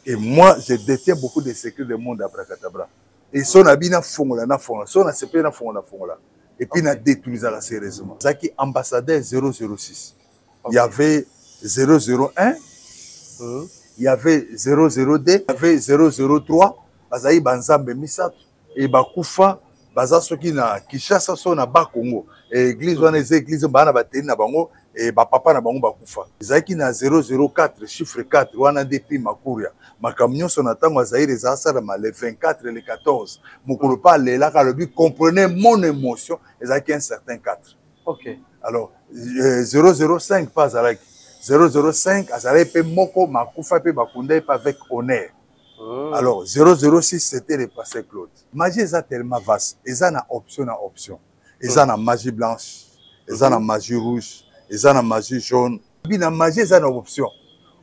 Et moi, je détiens beaucoup de secrets du monde d'Abracadabra. Et son habit na fongola, son ACP na fongola. Et puis, na détruit ça sérieusement. Zaki ambassadeur 006. Il y avait 001, il y avait 002, il y avait 003, Bazaï Banzambe Misato, et Bakufa, Baza Soki na Kishasa so na Bakongo, et église wana église bana bateni na bango, et papa na bango Bakufa. Zaki na 004, chiffre 4, wana depuis Makuria. Ma camion son attend à Zaïre Zasarama, les 24 et les 14. Mon pas là, car le but comprenait mon émotion, et Zaki un certain 4. Ok. Alors, 005 pas avec 005, Azaré pe moko makufa pe bakunda pas avec honneur. Alors 006 c'était le passé Claude. Magie est tellement vaste, ils ont option na option. Ils ont magie blanche, ils ont magie rouge, ils ont magie jaune. Bina magie ils ont option.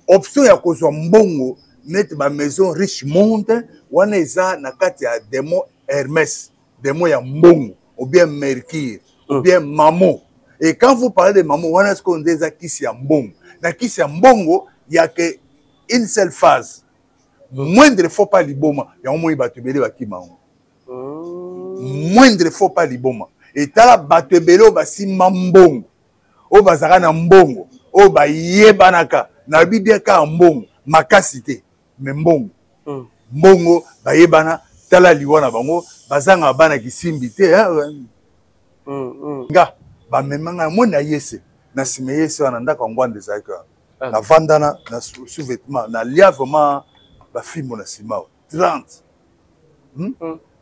Option ya kozwa mbongo net ma maison riche monde, wana eza na kati ya démon Hermès, démon ya mbongo ou bien Mercure ou bien Mamo. Et quand vous parlez de Mamo, on a ce qu'on dit Kisi ya mbongo. Dans Kisi ya mbongo, il n'y a qu'une seule phase. Moindre faut pas liboma. Il y a un moment où batubele bakima. Moindre faut pas liboma. Et tala batubele basi mbongo. O bazaka na mbongo. O ba yebanaka. Na bibia ka mbongo. Makasite. Mais mbongo. Mbongo ba yebana tala liwana bango. Bazanga bana kisimbi te. Nga. Ba memanga mona yese na sime yese wana ndaka ngwande zaka na vandana na sous-vêtement na lia vraiment ba film na sima 30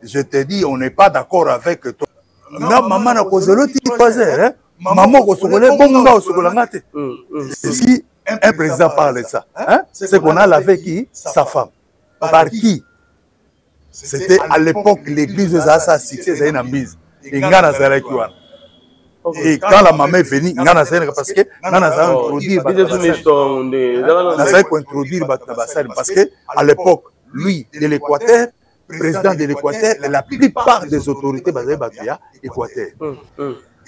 je te dis on n'est pas d'accord avec toi na maman na kozelo ti poser maman ko sokole bonga o sokola ngate si un président parle de ça c'est qu'on a lavé qui sa femme par qui c'était à l'époque l'église de Zasa succès ça une mise et ngana zala ki wana. Et quand la maman est venue, parce que parce que à l'époque, lui de l'Équateur, président de l'Équateur, la plupart des autorités basées à l'Équateur.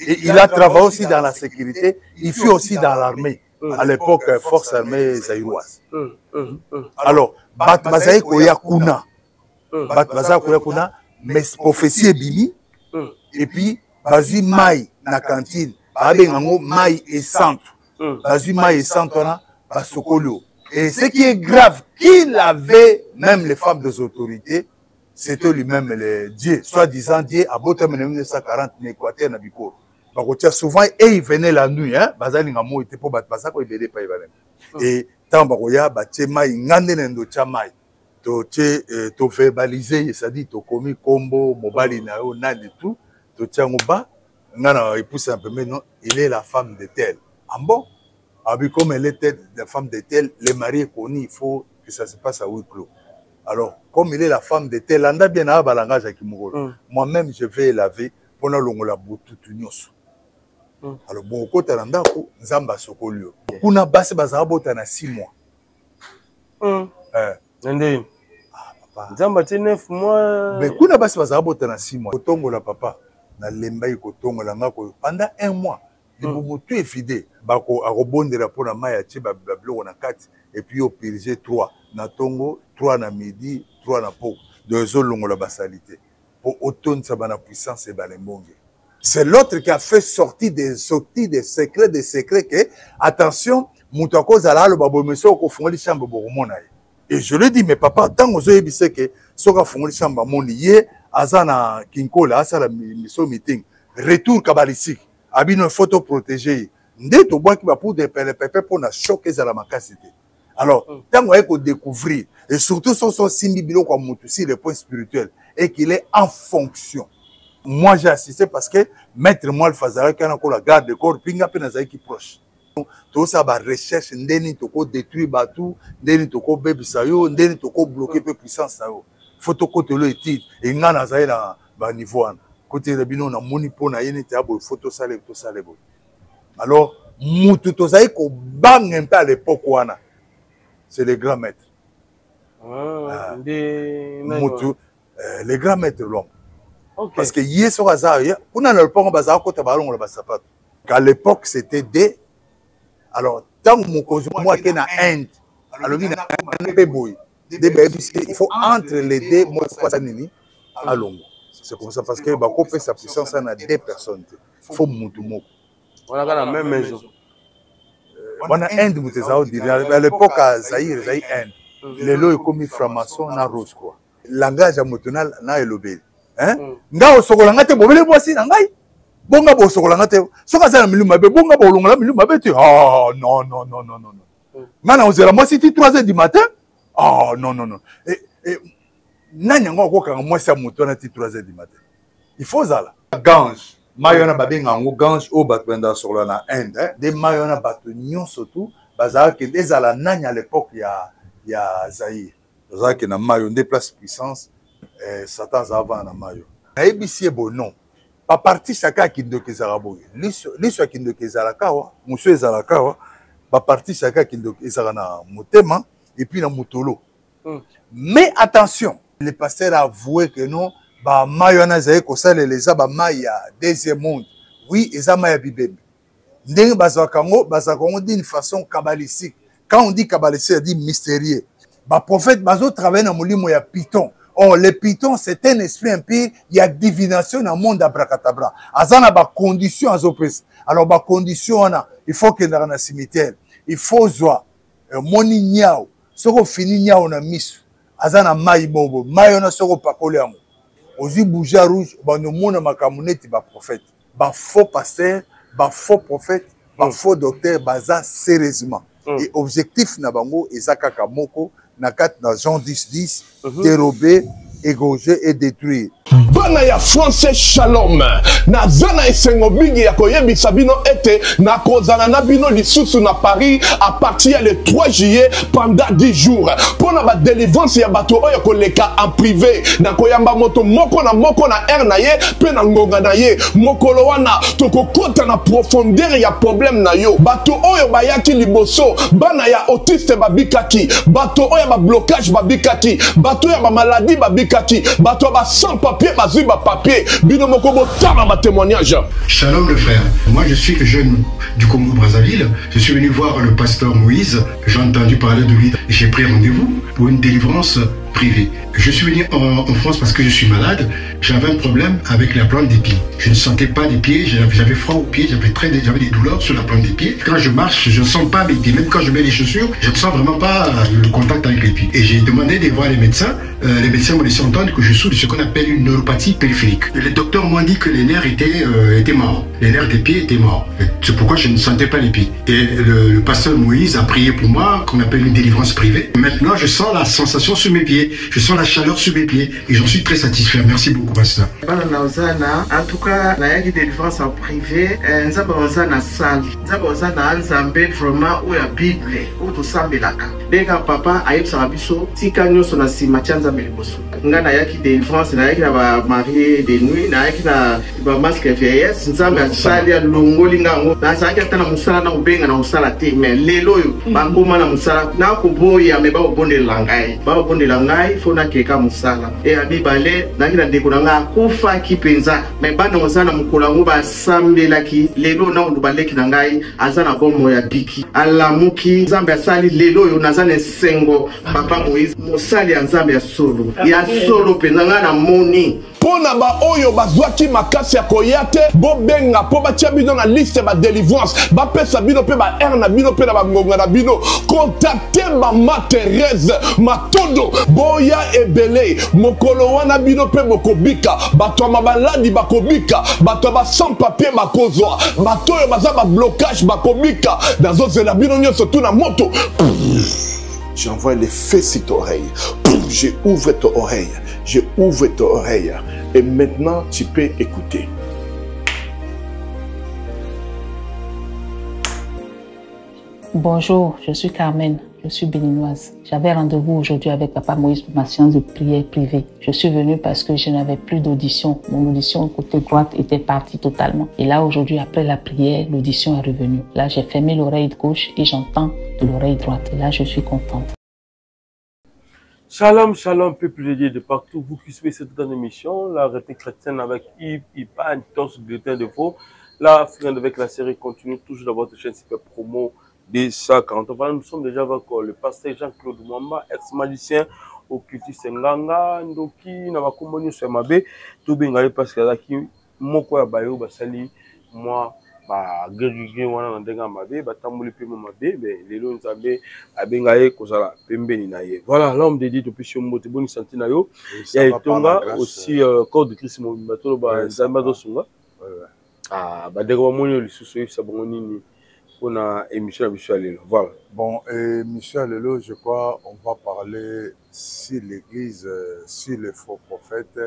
Et il a travaillé aussi dans la sécurité, il fut aussi dans l'armée, à l'époque, force armée zaïroise. Alors, Batmazaï Koya Kuna, mais prophétie Bimi, et puis, Bazi Maï, na cantine, Babengango Maï et Santo. Bazi Maï et Santo, Basokolo. Et ce qui est grave, qu'il avait, même les femmes des autorités, c'était lui-même le Dieu, soi-disant Dieu, à Botem 1940, en Équateur, na Biko. Souvent, et il venait la nuit, hein, Bazali Ngamo était pour Batbasako, il venait pas, il venait. Et tant Baroya, Baché Maï, Ngande Nendo Chamaï, to verbalisé, c'est-à-dire, to commis combo, mobile, nao, nan et tout. Tiangoba, il est la femme de tel. En bon, comme elle était la femme de tel, le mari est connu, il faut que ça se passe à huis clos. Alors, comme il est la femme de tel, on a bien un balangage avec moi-même, je vais laver pendant la boutou. Alors, bon, côté Randako, Zamba Sokolio. On a bassé Bazabota na 6 mois. Zamba 9 mois. Mais on a bassé Bazabota na 6 mois. Kotongo la papa. Na lemba kotongo la ngako pendant 1 mois les bobotu est fidèle bako a rebondera pour na maya ti ba bloko na 4 et puis au purger 3 na tongo 3 na midi 3 na po de zolongo la basalité pour autonne sa bana puissance et balembonge. C'est l'autre qui a fait sortir des secrets que attention mutako zala lo babo meso ko fongoli chambre boromona. Et je lui dis mais papa tant ozo yebise que soka fongoli chambre moni ye Azana Kinkola, Asala Miso Meeting, retour cabalistique, abino photo protégée. Ndé to bois qui va pour des pépés pour na choquer à la macacité. Alors, tant qu'on est découvrir, et surtout son simibilo comme moussi, le point spirituel, et qu'il est en fonction. Moi, j'ai assisté parce que maître moi le Fazara qui a encore la garde de corps, pinga penazai qui proche. Tout ça va recherche, ndeni toko détruire batou, ndeni toko bébé sayo, ndeni toko bloquer peu puissance sayo. Photo côté le titre et ngana za na ba niveau côté de bino na moni po na yene te abo photo sale to sale bo. Alors mutu to zai ko bang un peu à l'époque wana. C'est les grands maîtres. Mutu les grands maîtres l'homme. Parce que yeso za ya kuna na le pont baza ko ta balongo ba sapato. À l'époque c'était des alors tant mon cause moi qui na Inde alors il na pe boy Il faut entre les deux, moi, à Longo. C'est comme ça, parce que Bako fait sa puissance à deux personnes. Il faut Moutoumoko. On a la même maison. On a Inde, à l'époque, à Zahir, Inde. Les lois comme franc-maçon, na rose, quoi. Langage à Moutonal, na elobé. Hein? Nga au sokolangate, bobele boisi, nangai. Bonga bo sokolangate. Sokaza na milu mabe, bonga bo longa milu mabe, tu. Oh, non, non, non, non, non. Maintenant, on dirait, moi, si tu 3 h du matin, oh, non, non, non. Et, Nanyanga ko moi ça moutona ti 3 h du matin. Il faut ça là. Gange. Mayona babenga ngo gange au batbenda sur la Inde. Des mayona batonyon surtout bazar que des ala nanya à l'époque il y a Zahir. Bazar que na mayo des places puissance Satan avant na mayo. ABC bon non. Pas parti chaka kindoki zaraboye. Liso kindoki zarakawa, monsieur zarakawa. Pas parti chaka kindoki zarana motema et puis na mutolo. Mais attention, le pasteur a avoué que non, bah mayona zaye ko sale les aba maya deuxième monde. Oui, eza maya bibembe. Ndenge bazakongo d'une façon kabbalistique. Quand on dit kabbalistique, on dit mystérieux. Bah prophète bazo travaille dans molimo ya Python. Oh, le Python c'est un esprit impur, il y a divination dans le monde abracadabra. Azana ba condition azopes. Alors ba condition on a, il faut que dans un cimetière, il faut zoa moni nyao. Soko fini nyao na misu. Azana mai bobo, mayona soko pakole yango. Ozi bouger rouge, ba no mona makamuneti ba prophète. Ba faux pasteur, ba faux prophète, ba faux docteur, baza sérieusement. Et objectif na bango ezaka kamoko na kat na Jean 10:10 dérober, égorger et détruire. Bana ya français shalom na zana esengo bingi ya koyebisa bino ete na kozana na bino lisusu na Paris à partir le 3 juillet pendant 10 jours pona ba délivrance ya bato oyo koleka en privé na koyamba moto moko na air na ye pe na ngonga na ye mokolo wana tokokota na profondeur ya problème na yo bato oyo bayaki liboso bana ya autiste babikaki bato oyo ba blocage babikaki bato oyo ba maladie babikaki bato ba sans papier papier, témoignage. Shalom le frère, moi je suis le jeune du Congo Brazzaville, je suis venu voir le pasteur Moïse, j'ai entendu parler de lui, j'ai pris rendez-vous pour une délivrance privée. Je suis venu en France parce que je suis malade, j'avais un problème avec la plante des pieds. Je ne sentais pas les pieds, j'avais froid aux pieds, j'avais des douleurs sur la plante des pieds. Quand je marche, je ne sens pas mes pieds, même quand je mets les chaussures, je ne sens vraiment pas le contact avec les pieds. Et j'ai demandé de voir les médecins m'ont laissé entendre que je souffre de ce qu'on appelle une neuropathie périphérique. Et les docteurs m'ont dit que les nerfs étaient morts, les nerfs des pieds étaient morts. C'est pourquoi je ne sentais pas les pieds. Et le pasteur Moïse a prié pour moi, qu'on appelle une délivrance privée. Maintenant, je sens la sensation sur mes pieds, je sens la chaleur sur mes pieds et j'en suis très satisfait. Merci beaucoup, pasteur. En tout cas, il y a une délivrance en privé. Nous avons une salle. Nous avons un Zambé vraiment où il y a Bible, où tout ça est là. Dès que papa a eu sa biso, si kanyo son asimachan Zambé le bosso. Ngana yaki délivrance, na yaki na ba marié de nuit, na yaki na ba masque vieillesse. Nous avons une salle ya longolinga ngo. Na yaki atana musala na ubenga na musala te. Mais lelo yo, bangoma na musala. Na kuboya me ba obonde langai. Ba obonde langai, fona keka musala. E abibale, na yaki na dekonanga kufa kipenza. Mais bana musala mukolango ba sambelaki. Lelo na ubaleki na ngai, azana bomo ya biki. Alamuki, Zambé sali lelo yo nazane sengo. Papa Moïse, musali ya Zambé ya solo. Ya solo penanga na moni. Pona ba oyo bazwaki makasi ya koyate bo benga po batia bino na liste ba délivrance ba pesa bino pe ba air na bino pe na ba ngonga na bino contacter mama Thérèse Matondo boya ebele mokolo wana bino pe bokobika bato ma baladi bakobika bato ba sans papier bakozwa bato oyo baza ba blocage bakobika dans zela bino nyonso tout na moto. J'envoie les feux sur ton oreille. J'ai ouvert ton oreille. J'ai ouvert ton oreille. Et maintenant, tu peux écouter. Bonjour, je suis Carmen. Je suis béninoise. J'avais rendez-vous aujourd'hui avec Papa Moïse pour ma séance de prière privée. Je suis venue parce que je n'avais plus d'audition. Mon audition côté droite était partie totalement. Et là, aujourd'hui, après la prière, l'audition est revenue. Là, j'ai fermé l'oreille gauche et j'entends de l'oreille droite. Et là, je suis contente. Shalom, shalom, peuple de Dieu de partout. Vous qui suivez cette grande émission, la réalité chrétienne avec Yves, Ipan, Tos, Bulletin de Faux. La friande avec la série continue toujours dans votre chaîne Super Promo 240. Voilà, nous sommes déjà avec le pasteur Jean-Claude Mwamba, ex-magicien, occultiste Nganga, Ndoki, Navakomboni, Semabe, tout bien gagné parce que là, qui moko ya bayo, basali, moi, bah, guerrier, wana nandenga mabe, batamboli pe mabe, mais les lois nzambe, abengaye, kozala, pembe ni naye. Voilà, l'homme dédié au péché mbote, bonne santé na yo. Il y a Etonga, aussi, corps de Christ, mon bateau, bah, nzamba do sunga. Ah, bah, d'accord, mon yo, le sous-soif, ça bon, nini. On a émission à Michel Lelo. Voilà. Bon, et Michel Lelo, je crois, on va parler sur l'église, sur les faux prophètes,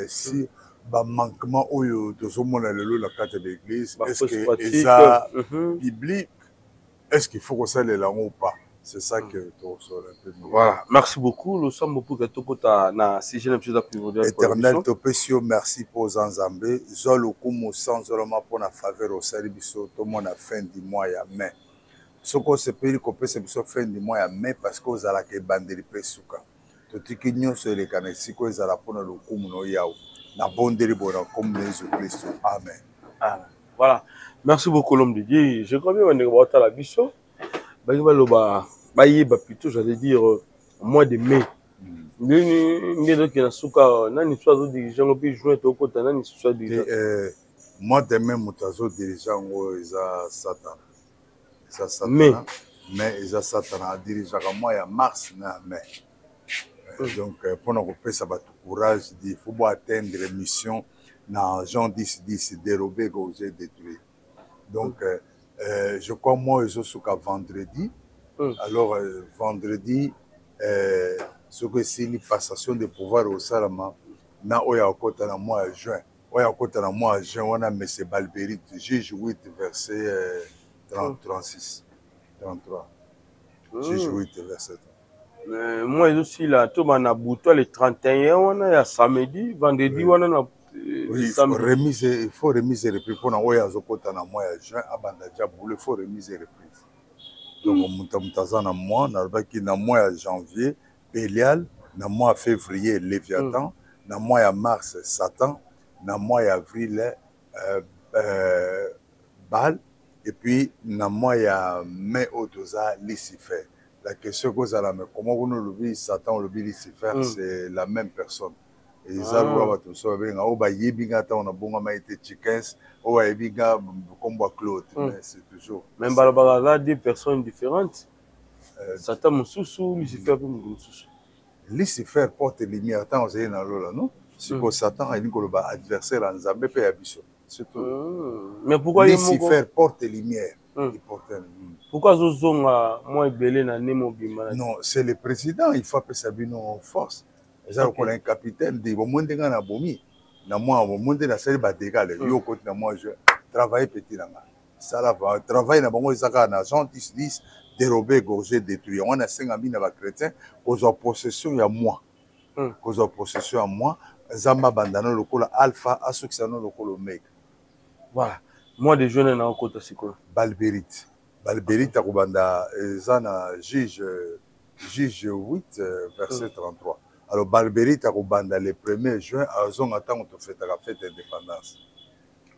si le manquement où la carte de l'église, est-ce que c'est biblique, est-ce qu'il faut que ça les langues ou pas? C'est ça que tu reçois un peu. Voilà. Merci beaucoup. Nous sommes beaucoup de temps na si je n'ai plus d'activité. Éternel Topesio, merci pour Zanzambé. Zolo kumu sans seulement pour la faveur au service tout le monde à fin du mois ya mai. Ce qu'on se peut dire qu'on peut se fin du mois ya mai parce que vous allez que bandeli presuka. Tout ce qui nous sur les canaux, si vous allez pour le kumu no yao. Na bondeli bona comme Jésus Christ. Amen. Amen. Voilà. Merci beaucoup l'homme de Dieu. Je crois bien qu'on est à la biso. Plutôt, j'allais dire, au mois de mai. Moi, de mai, Moutazo dirigeant, Satan. Mais ils ont Satan à diriger moi, il y a mars, mai. Donc, pour nous faire ça, courage, il faut atteindre les missions dans Jean 10, dérober, gauger, détruire. Donc, je crois, moi, ils ont vendredi. Alors, vendredi, ce que c'est une passation de pouvoir au Salama, na oya okota na mois de juin. Oya okota na mois de juin, on a M. Balberit, juge 8, verset 36, 33. Juge 8, verset 33. Moi aussi, là, tout le monde a le 31, on a samedi, vendredi, on a il faut remise et reprise. Pour oya okota na mois de juin, il faut remise et reprise. Donc, on a mois, na mois de janvier, Bélial, na mois de février, Léviathan, na mois de mars, Satan, na mois d'avril, Baal, et puis na mois de mai, Otoza, Lucifer. La question que vous avez, comment vous nous le Satan ou le Lucifer, c'est la même personne. Et ça, tout ça, on a bon été chickens, comme Claude, mais c'est toujours. Même Barbara, des personnes différentes. Satan Moussou, Lucifer Moussou. Lucifer porte lumière, tant vous avez dans l'eau, non? C'est que Satan est un adversaire en Zambé, et Abisso. C'est tout. Mais pourquoi Lucifer porte lumière. Pourquoi Zozonga, moi, Belé, n'a Nemo Bima? Non, c'est le président, il faut appeler ça en force. On a un capitaine de monde na bomi na moi monde na sel batégal yo côté na moi je travaille petit là ça là va travailler na bango ezaka na Jean 10 dérober gorger détruire on a 5000 na chrétiens cause en possession ya moi cause en possession à moi zamba bandano lokola alpha assoxiano lokola omega voilà moi des jeunes na côté siko Balberit à Kubanda zana juge 8 verset 33. Alors, Balberit a Rubanda le 1er juin, à Zon attend qu'on fait la fête d'indépendance.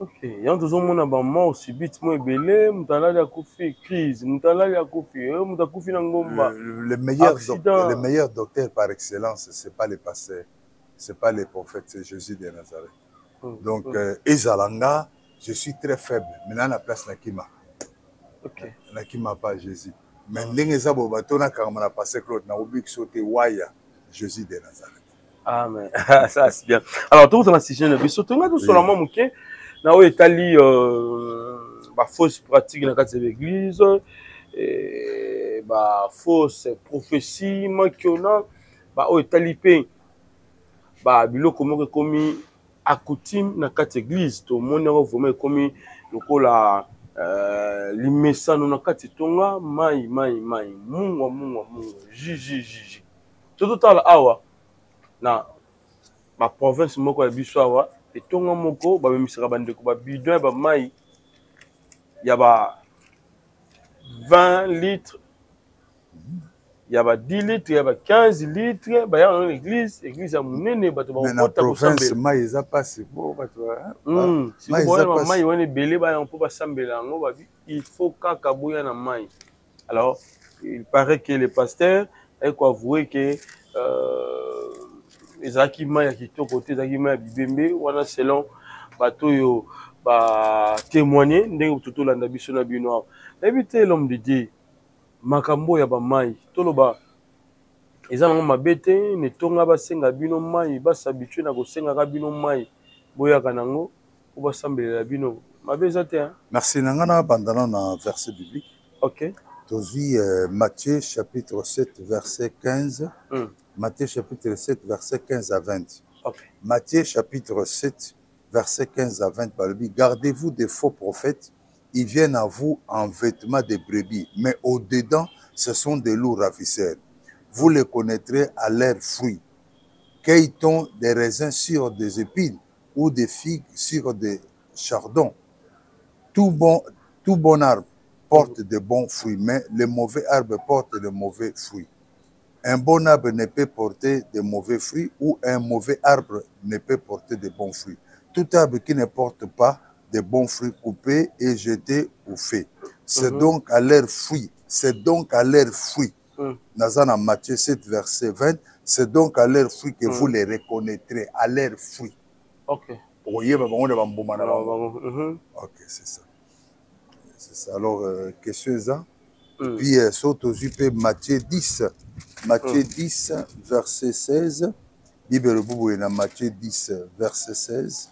Ok. Il y a toujours mon abonnement aussi vite, moi belé, m'tala ya koufi crise, m'tala ya koufi, m'ta koufi n'angomba. Le meilleur docteur par excellence, c'est pas les pasteurs, c'est pas les prophètes, c'est Jésus de Nazareth. Donc, Ezalanga, je suis très faible. Maintenant, la place Nakima. Ok. Nakima pas Jésus. Mais l'ingéza bobatona quand on a passé Claude, na oubli que sauter Waya. Jésus de Nazareth. Amen. Ça, c'est bien. Alors, tout le monde a dit, surtout, on a tout seulement mouké. Là où Italie, fausse pratique dans l'église, fausse prophétie, manquant, où Italie paye, bilo comment commis à coutume dans l'église, tout le monde a vraiment commis la l'immensa dans tonga, mai, munga, jiji. Tout à l'heure, na ma province moko ya biso awa etonga moko ba misaka bandeko ba bidon ba mai ya ba 20 litres ya ba 10 litres ya ba 15 litres ba ya dans l'église ya munene bato ba kota ko sambela mai eza passé pour bato si bo mai wone belé ba on peut ba sambela ngo ba il faut kaka boya na mai Alors, il paraît que le pasteur a avoué que les acquis qui sont côté des acquis bibembe ou selon bateau yo ba témoigner ndenge tout landa biso na bino. Éviter l'homme de Dieu makambo ya ba mai toloba ezana mabete ne tonga ba senga bino mai ba s'habituer na ko senga ka bino mai boya kanango ou ba sambela bino mabeza te. Merci nangana bandana na verset biblique. OK. Tozi Matthieu chapitre 7 verset 15. Matthieu chapitre 7 verset 15 à 20. Okay. Matthieu chapitre 7 verset 15 à 20 par le Bible. Gardez-vous des faux prophètes, ils viennent à vous en vêtements de brebis, mais au-dedans, ce sont des loups ravisseurs. Vous les connaîtrez à leurs fruits. Cueille-t-on des raisins sur des épines ou des figues sur des chardons? Tout bon arbre porte de bons fruits, mais le mauvais arbre porte de mauvais fruits. Un bon arbre ne peut porter de mauvais fruits ou un mauvais arbre ne peut porter de bons fruits. Tout arbre qui ne porte pas de bons fruits coupés et jetés au feu. C'est donc à leurs fruits. C'est donc à leurs fruits. Dans Matthieu 7, verset 20, c'est donc à leurs fruits que vous les reconnaîtrez. À leurs fruits. Ok. Ok, c'est ça. C'est ça. Alors, question ça. Puis, saute aux UP Matthieu 10. Matthieu 10, verset 16. Bible Boubouina, Matthieu 10, verset 16.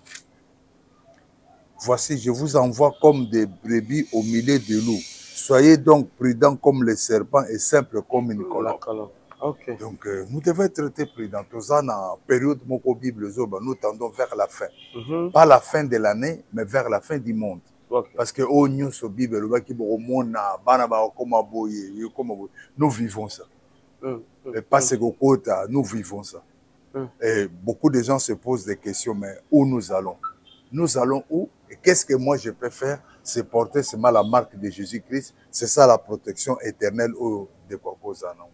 Voici, je vous envoie comme des brebis au milieu des loups. Soyez donc prudents comme les serpents et simples comme une colombe. Okay. Donc, nous devons être très prudents. Dans la période où Bible nous tendons vers la fin. Pas la fin de l'année, mais vers la fin du monde. Okay. Parce que au New Bible, nous vivons ça. Et pas ce que nous vivons ça. Et beaucoup de gens se posent des questions, mais où nous allons? Nous allons où? Et qu'est-ce que moi je peux faire? C'est porter seulement la marque de Jésus-Christ. C'est ça la protection éternelle de Kwakozana.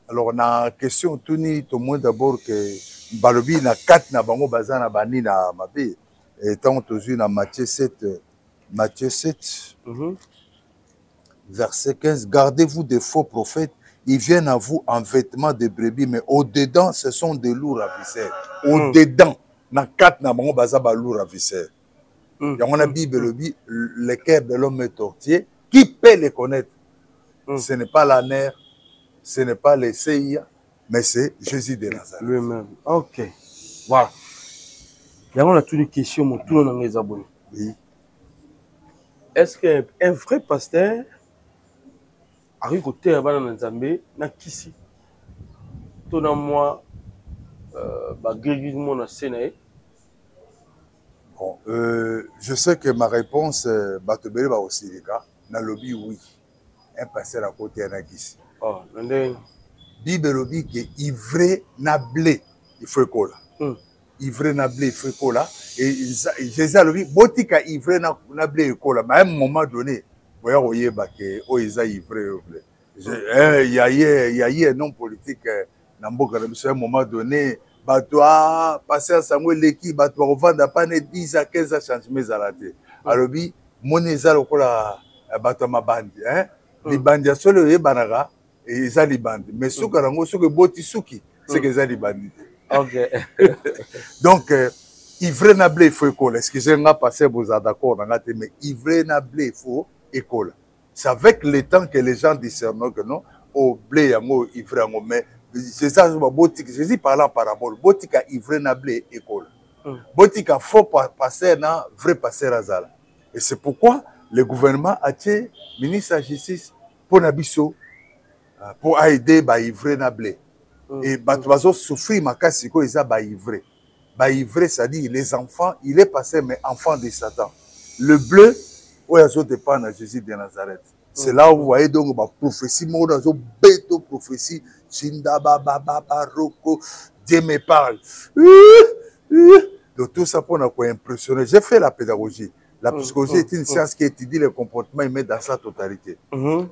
Alors, on a une question, tout le monde d'abord que Balobi na 4 na bango bazana bani na mabe. Et tant que na Matthieu 7, verset 15, gardez-vous des faux prophètes. Ils viennent à vous en vêtements de brebis, mais au-dedans, ce sont des loups ravisseurs. Au-dedans, na 4 na bango bazaba loups ravisseurs. Il y a la Bible, le cœur de l'homme est tortillé. Qui peut les connaître? Ce n'est pas la nerf, ce n'est pas les CIA, mais c'est Jésus de Nazareth. Lui-même. Ok. Voilà. Il y a une question, tout le monde est abonné. Oui. Est-ce qu'un vrai pasteur arrive au terre dans Zambé, na kisi, tout dans moi, grévisement na Séné? Bon, je sais que ma réponse, Batobele va aussi les gars, na lobby oui. Un pasteur à côté na kisi. Oh, nandé. Bible lobby que ivré na blé, il faut cola. Ivré na blé, il faut cola. Et Jésus a dit, botika ivré na blé et cola. Mais à un moment donné, vous voyez que oh ils a ivré au blé. Il y a un homme politique dans Mboka à un moment donné, batoa passer à Samuel Leki, batoa revendre pas 10 à 15 changements à la tête. Alors bi moneza lokola batoa mabandi, hein? Les bandits solo et banaga et ils a les bandits. Mais ce que ce que boti suki, c'est que ça les bandits. Ok. Donc, ivre na blé, il faut école. Excusez-moi, passer, vous êtes d'accord, mais ivre na blé, il faut école. C'est avec le temps que les gens discernent que non, au blé, ivre, mais c'est ça, Jésus parlant par parabole. Botika ivre na blé, école. Botika faux passer, na vrai passer à Zala. Et c'est pourquoi le gouvernement a tué le ministre de la Justice pour Nabiso, pour aider à ivre na blé. Et Batuazo souffrir ma casse quoi ils a ivré. Ivré, c'est-à-dire les enfants, il est passé mais enfant de Satan. Le bleu, où ils ont dépend de Jésus de Nazareth. C'est là où vous voyez donc ma prophétie, mon béto prophétie, Chinda baba roko, Dieu me parle. Donc tout ça pour nous impressionner. J'ai fait la pédagogie. La psychologie est une science qui étudie le comportement humain dans sa totalité.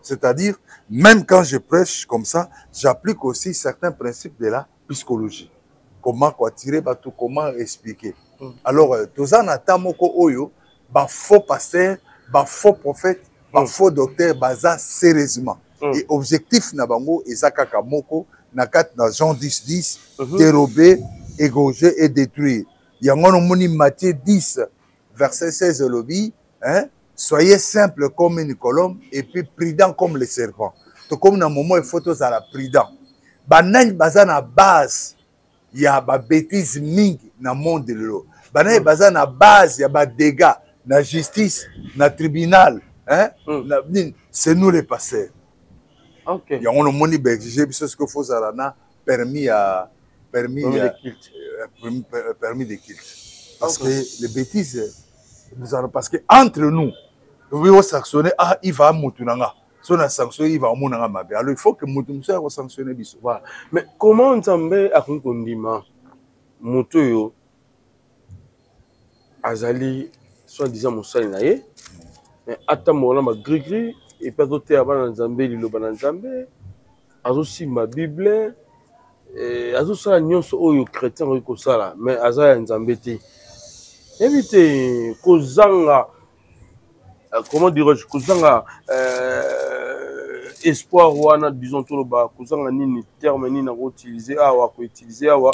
C'est-à-dire, même quand je prêche comme ça, j'applique aussi certains principes de la psychologie. Comment tirer, comment expliquer. Alors, tous en attendant oyo, faux pasteur, faux prophète, ba faux docteur baza sérieusement et objectif na bango ezaka kamoko na kat na Jean 10:10 dérober égorger et détruire yango no moni Matthieu 10 verset 16 lobby hein soyez simple comme une colombe et puis prudent comme le serpent to comme na moment il faut tous à la prudent banani baza na base ya ba bêtise mingi na monde de l'eau banani baza na base ya ba dégâts na justice na tribunal hein c'est nous les pasteurs. OK. Il y a un moni berger parce que faut ça na permis de culte parce que les bêtises nous allons parce que entre nous nous devons sanctionner il va mutunanga si on a sanctionné il va monanga mabe alors il faut que mutunga va sanctionner biso. Voilà. Mais comment Nzambe a kondima moto yo azali soi-disant mosali na ye mais ata mona ma gris et pas d'autre avant Nzambe liloba na Nzambe azo simba Bible et azo sala nyonso oyo chrétien ko sala mais aza ya Nzambe te éviter kozanga comment dirais-je kozanga espoir wana disons tout ba kozanga nini terme nini na utiliser awa ko utiliser awa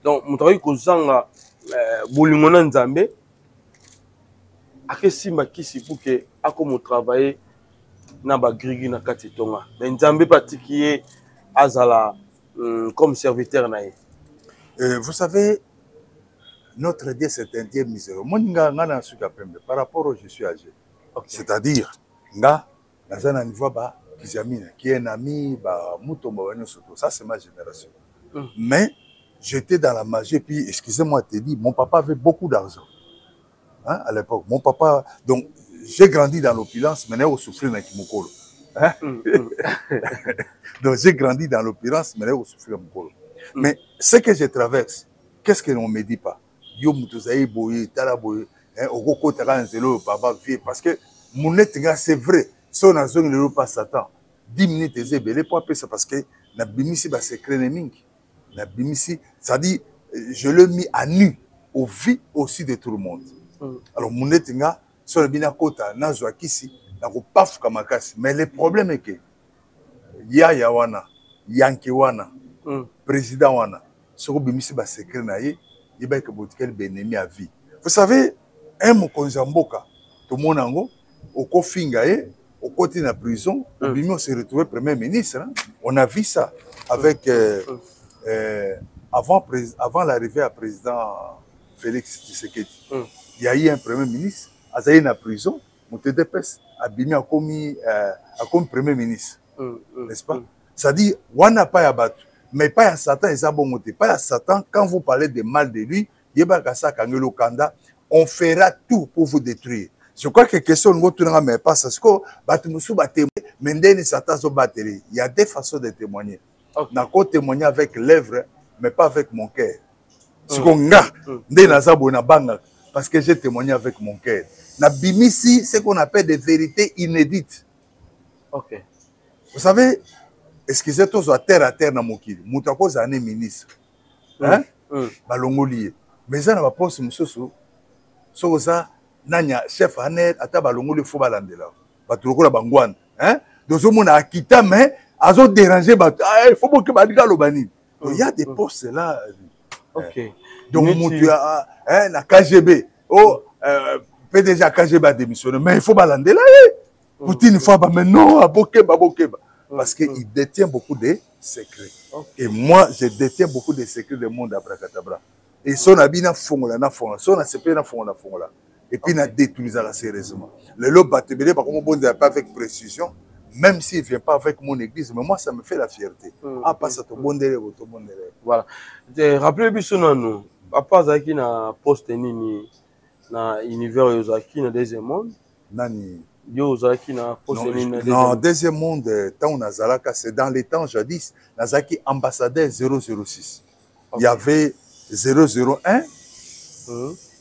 donc motayi kozanga bolingo na Nzambe akesimba kisi pour que akomo travailler na ba grigi na kati tonga mais Nzambe patikié azala comme serviteur na ye. Vous savez notre Dieu c'est un Dieu miséricordieux. Moninga ngana suka pembe par rapport au je suis âgé. Okay. C'est-à-dire nga nazana niveau ba kizamina qui est un ami ba mutomba wanyo soto. Ça c'est ma génération. Mais j'étais dans la magie puis excusez-moi te dire mon papa avait beaucoup d'argent. Hein, à l'époque mon papa donc j'ai grandi dans l'opulence mais au souffrir na kimokolo. Hein? Donc j'ai grandi dans l'opulence mais au souffrir na kimokolo. Mais ce que je traverse, qu'est-ce que l'on me dit pas? Yo mutuzaï boye, tala boye, hein, oko taka nzelo papa vie parce que mon etinga c'est vrai. Si on a zone le pas Satan, 10 minutes c'est belé pour appeler ça parce que na bimisi ba secret neming. Na bimisi, ça dit je l'ai mis à nu au vie aussi de tout le monde. Alors mon etinga sur le bina kota na zo akisi na ko paf kamakasi mais le problème est que ya wana yanki wana président wana soko bimisi ba secret na ye yeba ke botikel benemi à vie. Vous savez un mokonzi mboka to monango oko finga ye oko na prison bimi on s'est retrouvé premier ministre hein? On a vu ça avec avant l'arrivée à président Félix Tshisekedi. Il y a eu un premier ministre azaï na prison mutedepes abimi a commis premier ministre. N'est-ce pas? Ça dit wana pa ya batu mais pas à Satan et Zabongote. Pas à Satan, quand vous parlez de mal de lui, on fera tout pour vous détruire. Je crois que question ne mais pas ça. Il y a des façons de témoigner. On a témoigner avec l'œuvre, mais pas avec mon cœur. Parce que j'ai témoigné avec mon cœur. Na bimisi, c'est ce qu'on appelle des vérités inédites. Ok. Vous savez, excusez tous à terre na mokili mutu akoza ane ministre hein balongoli mais ça na ba poste mususu soza nanya chef aner ata balongoli fo balandela batulokola bangwana hein dozo mona akita mais azo déranger ba il faut que badika lobani il y a des postes là. OK. Donc mutu hein na KGB PDG KGB a démissionné mais il faut balandela Poutine faut ba mais non abokeba. Parce qu'il détient beaucoup de secrets. Okay. Et moi, je détiens beaucoup de secrets du monde abracadabra. Et son habit na fongola na fongola, son accepté na fongola. Et puis na détruit ça sérieusement. Le lot batebele par contre bon pas avec précision, même s'il vient pas avec mon église, mais moi ça me fait la fierté. Ah pas ça to bondere ou to bondere. Voilà. Rappelez biso nanu, papa zaki na poste nini na univers yozaki na deuxième monde. Nani non, deuxième monde, tant Nazalaka, c'est dans les temps jadis, Nazaki ambassadeur 006. Okay. Il y avait 001,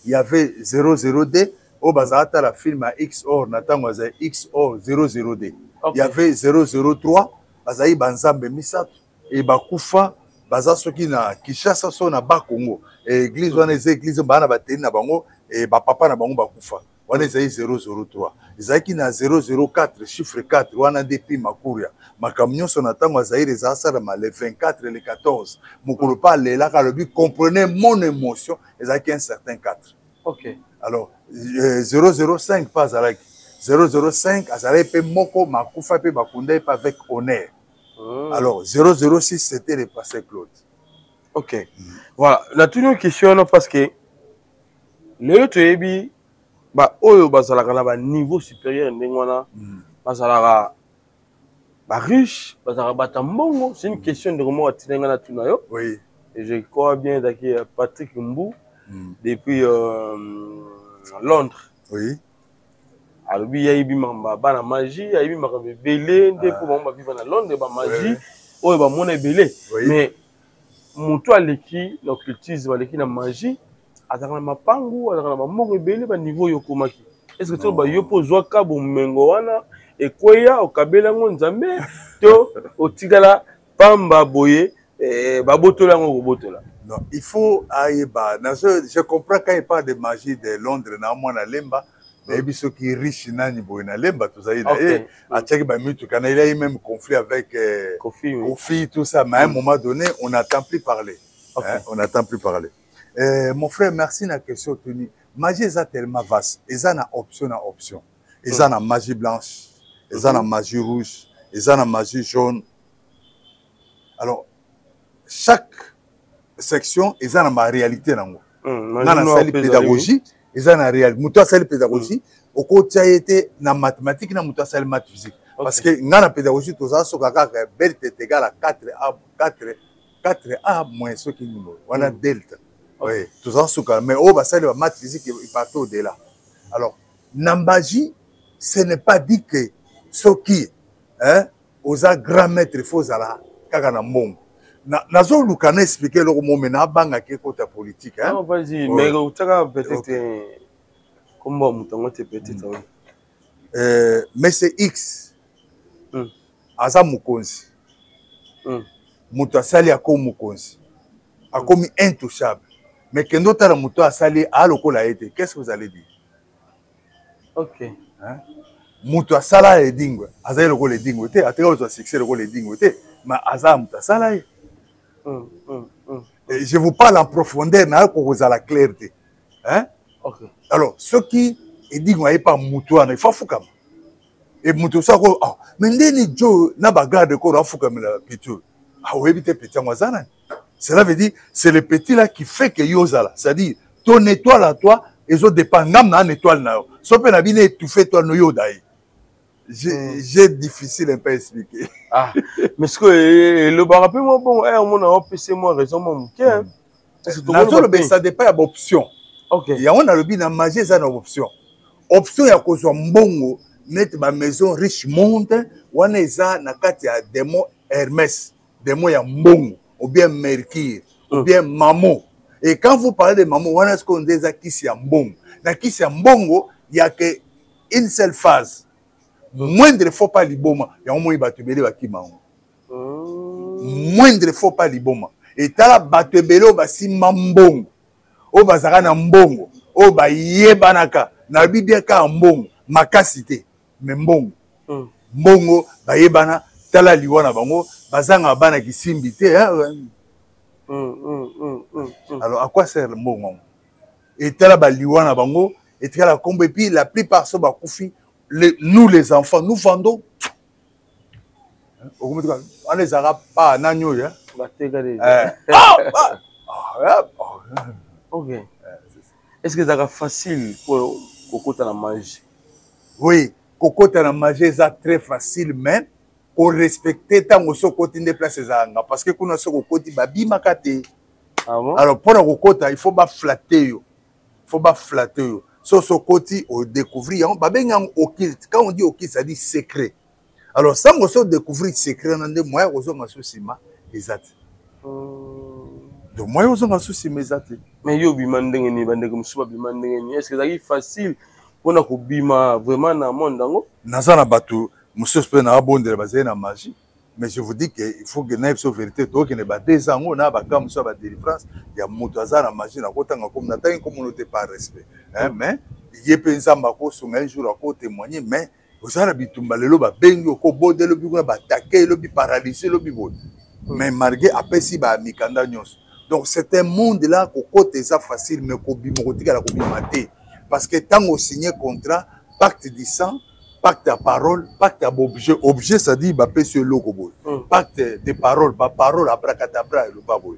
il y avait 00D, au Bazata la film à XOR, Nathan Waza XOR 00D. Il y avait 003, Bazaï Banzambe Misat, et Bakoufa, Bazasoki na Kishasa so na Bakongo, et église wana église bana bateni na bango, et Bapapa na bango Bakoufa. wana ezali 003 ezalaki na 004 chiffre 4 wana nde mpe makuria makambo nyonso na ntango azaire eza asalama le 24 le 14 mokolo mpe alelaka alobi comprenez mon émotion ezalaki un certain 4. Ok. Alors 005 mpe azalaki 005 azalaki mpe moko makufa mpe bakunda ye mpe avec honneur. Alors 006 c'était le passé Claude. Ok. Voilà, la toute question parce que le toyebi ba oyo bazalaka na ba niveau supérieur ndengwana bazalaka ba riche bazalaka batambongo, c'est une question de comment atinenga na tunayo. Oui. Et je crois bien que Patrick Mbou depuis Londres. Oui. Alors il y a eu bana magie, il y a eu makambe belé ndé pour mama vivre na Londres ba magie oyo ba mona belé. Mais mutu aleki l'occultisme aleki na magie azaka na mapangu azaka na moko belé ba niveau yokomaki. Est-ce que tu ba yopo zwaka bo mengo wana ekweya okabela ngo nzambe to otikala pamba boye babotola ngo botola. Non, il faut aïba. Je comprends quand il parle de magie de Londres na mwana lemba. Mais ceux qui sont riches, tout ça, il a eu même conflit avec Kofi, tout ça. Mais à un moment donné, on n'entend plus parler. Hein? On n'entend plus parler. Mon frère, merci de la question. Magie est tellement vaste. Ils ont une option à option. Ils ont la magie blanche, ils ont la magie rouge, ils ont la magie jaune. Alors, chaque section, ils ont ma réalité. Dans la pédagogie, ils ont la réalité. Moutou a la pédagogie. Au côté, il été na mathématiques, na moutou a maths physique. Parce que dans la pédagogie, tout ça, c'est que belle est égal à 4A moins ce qui nous. On a delta. Oui, tout ça, c'est que mais au bas, c'est le maths physique il part au-delà. Alors, la magie, ce n'est pas dit que ce qui, hein, aux grands maîtres, il faut aller à la monde. Nazo lukana expliquer le mot mena banga ke côté politique hein. Non vas-y mais utaka peut-être comment mutango te peut-être mais c'est X aza mukonzi muto asali ako mukonzi akomi intouchable mais kendo tala muto asali alokola ete qu'est-ce que vous allez dire? OK hein muto asala le dingo azali lokola le dingo te ateka ozo succès lokola le dingo te mais aza muto asala ye. Je vous parle en profondeur, mais vous avez la clarté. Hein? Okay. Alors, ceux qui disent qu'on n'est pas Moutouane, il faut foucam. Et Moutou, ça, mais n'est Joe, n'a pas gardé qu'on a foucam la petit. Ah oui, petit, cela veut dire, c'est le petit là qui fait que Yozala. C'est-à-dire, ton étoile à toi, et autres dépendent d'une étoile. Sauf que la vie est étouffée, toi, no yodaï. J'ai difficile un peu à expliquer. Ah, mais ce que le rappel moi bon, on a empêché moi raison mon cœur. Ça dépend de l'option. OK. Il y a on a le bien manger ça une option. Option ya ko so mbongo net ma maison riche monde wana eza na kati ya démon Hermès, démon ya mbongo ou bien Mercure ou bien Mamo. Et quand vous parlez de Mamo, wana ce qu'on dit ça kisi ya mbongo. Na kisi ya mbongo, il y a que une seule phase. Moindre faut pas liboma ya omoi batebele bakima moindre faut pas liboma et tala batebele basimba mbongo o bazaka na mbongo o bayebanaka na bibia ka mbongo makasite me mbongo mbongo bayebana tala liwana bango bazanga bana kisimbi te alors à quoi sert le mbongo et tala baliwana bango et tala kombo et puis la plupart sont bakufi. Nous les enfants, nous vendons. On les Arabes pas nanyo ya. OK. Est-ce que c'est facile pour kokota la magie? Oui, kokota la magie c'est très facile mais pour respecter tant au côté des places parce que kuna so côté babi makate. Ah bon? Alors pour la kokota, il faut pas flatter yo. Il faut pas flatter yo. So côté au découvrir occulte quand on dit occulte ça dit secret alors ça on se découvrir secret dans des moyens aux hommes sous-cima exact donc moyens aux hommes sous-cima exact mais yo bimandenge ni bande comme souba bimandenge ni est-ce que c'est facile pour na ko bima vraiment na monde dango nazana batu monsieur peut na abondela bazé na magie mais je vous dis que il faut que naïf sur vérité donc ne ba des ans on a ba comme ça ba délivrance il y a moto azana magie na kotanga comme na tangi comme on n'était pas respect hein mais ye mpe nzambe akosunga un jour akotémoigner mais ozala bitumba lelo babengi okobode elobi kuna batake elobi paralyse elobi boye mais malgré apesi bamikanda nyonso. Donc c'est un monde là kokota eza facile mais kobima kotikala kobima te parce que tant on signé contrat pacte du sang pacte à parole pacte à objet objet ça dit bapesi eloko boye pacte de parole baparole abracadabra eloba boye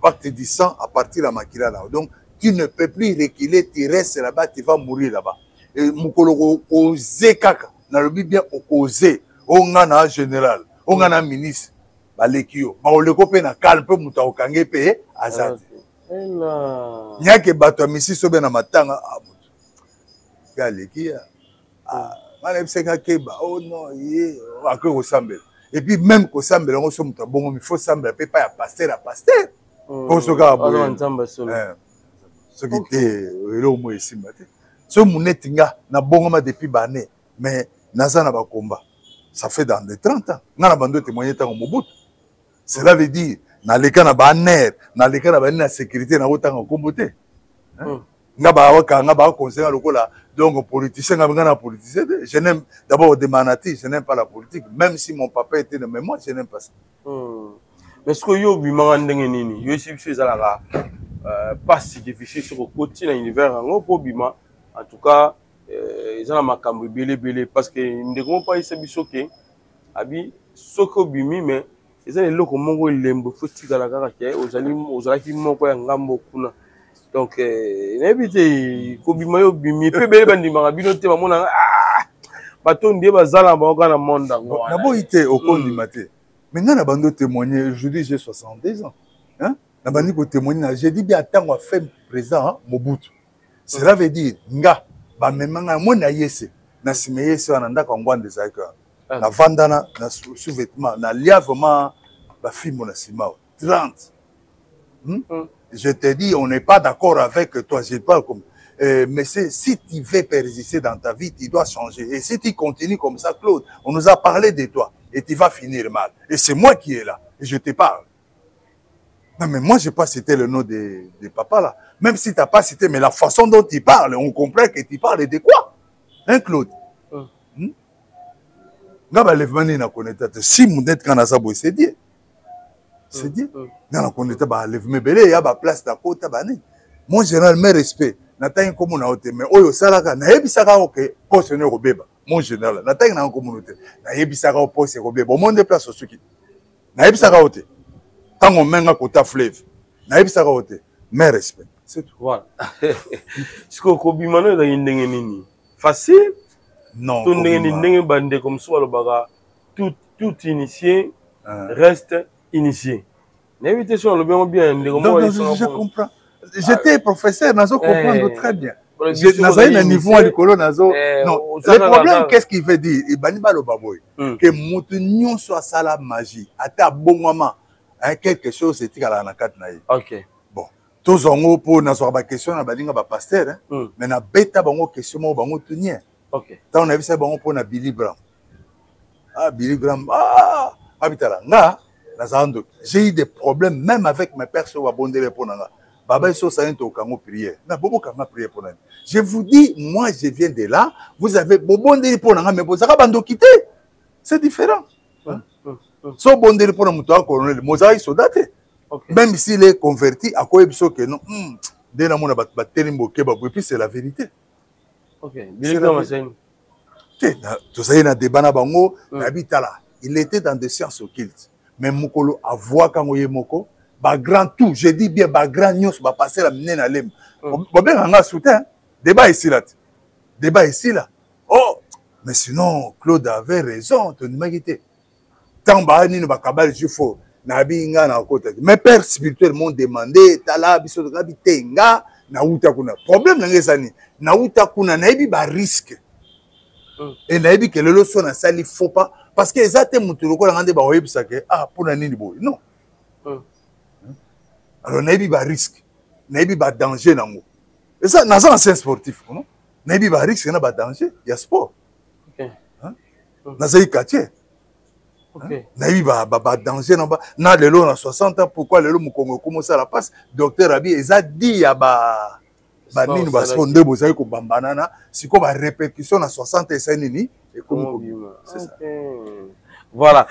pacte du sang à partir ya makila na donc tu ne peux plus reculer tu restes là-bas tu vas mourir là-bas et mokolo oze kaka nalobi bien okoze onga na général onga na ministre baleki yo baoleko mpe na kale mpe moto akokange mpe aza te nyake bato ya misiso be na matanga moto mpe aleki ya wana ebisaka keba o non ye akoki kosambela epuis même kosambela yango so moto abongomi faut sambela mpe pa ya paster ya paster mpo sokaka boye soki te eloko mo esimba te so moneti nga nabongama depuis bane mais naza na bakomba ça fait dans les 30 ans nga na bando témoigner ntango mobutu cela veut dire naleka na baner naleka na bani na sécurité na kotanga nkombo te nga bakanga bakonseya lokola donc politicien nga na politicien te je n'aime d'abord demanati je n'aime pas la politique même si mon papa était de mémoire je n'aime pas ça mais ce que yo bimanga ndenge nini yo esi biso ezalaka pas si difficile sur le côté dans l'univers pour bima en tout cas ils ont ma cambre belé parce que ne comprend pas ici bisoké abi soko bimi mais ils ont les locaux mongo lembo foti kala kaka ke ozali ki moko ya ngambo kuna donc n'habite ko bima yo bimi pe belé bandi manga bino te ba mona bato ndie bazala ba okana monda ngo na bo ite okondi mate mais nga na bando témoigner aujourd'hui j'ai 62 ans hein na bandi ko témoigner j'ai dit bien attends on fait présent Mobutu cela veut dire nga ba memanga mona yese na sime yese wana ndaka ngwande zaika na vandana na sous-vêtement na lia vraiment ba film na sima 30 je te dis on n'est pas d'accord avec toi je parle comme mais si tu veux persister dans ta vie tu dois changer et si tu continues comme ça Claude on nous a parlé de toi et tu vas finir mal et c'est moi qui est là et je te parle. Non, mais moi, je n'ai pas cité le nom de papa là. Même si tu n'as pas cité, mais la façon dont tu parles, on comprend que tu parles de quoi? Hein, Claude? Si vous êtes quand vous c'est Dieu. C'est Dieu. Dans la place d'Akota, mon général, mes respects. N'attends comme on a ôté, mais Oyo Salaka, Naebisaka, ok, poste ne robeba. Mon général, n'attends pas comme on a ôté. Naebisaka, poste robeba. Au monde de place au Suki. Naebisaka, ôté. Tant on mène à côté fleuve, naïbisaka ote, mais respect, c'est tout. Voilà. Est-ce que Kobimano est une facile? Non. Tout n'est bandé comme ça, le baga. Tout initié reste initié. N'évitez sur le bien. Non, je comprends. J'étais professeur, nazo comprendre très bien. Nazo un niveau à l'école, nazo. Non. Le problème, qu'est-ce qu'il veut dire? Il bani balo baboy. Que moutonnion soit ça la magie. Ata bon moment. Quelque chose c'est à la carte naïe. OK. Bon. Tous en haut pour nous avoir question na balinga ba pasteur mais na beta bango question mo bango tenir. OK. Tant on a vu ça bango pour na Billy Graham. Ah Billy Graham habitala nga na zando. J'ai eu des problèmes même avec mes pères sur abondé pour nanga. Baba iso ça into kango prière. Na bobo kanga prière pour nanga. Je vous dis moi je viens de là, vous avez bobondé pour nanga mais vous avez bando quitter. C'est différent. So bondé pour un colonel, Mosaï Sodate. Même s'il est converti, à quoi il que non, dès la mona batelimbo kebab, et puis c'est la vérité. OK. Tout ça, il y a des débat bango, il était dans des sciences occultes. Mais Mokolo a voix quand il moko, ba grand tout, je dis bien ba grand news, ba passer la mine à l'em. Bon ben on a soutien, débat ici là. Débat ici là. Oh, mais sinon Claude avait raison, tu ne m'inquiète. Tant bahani no bakabali jufo na binga na kota mes pères spirituels m'ont demandé tala biso de bitenga na uta kuna problème na ngezani na uta kuna na ebi ba risque et na ebi que le so na sali faut pas parce que ezate mutu lokola ngande ba oyebisa ke pour na nini boy non alors na ebi ba risque na ebi ba danger nango et ça na ancien sportif non na ebi ba risque na ba danger ya sport OK na zai quartier. Okay. Naïba danger na lelo na 60 ans pourquoi lelo mukongo commence à la passe docteur Abi eza dit ya ba banini basiko nde bozali kobambanana siko ba répercussion na 65 nini c'est ça. Voilà.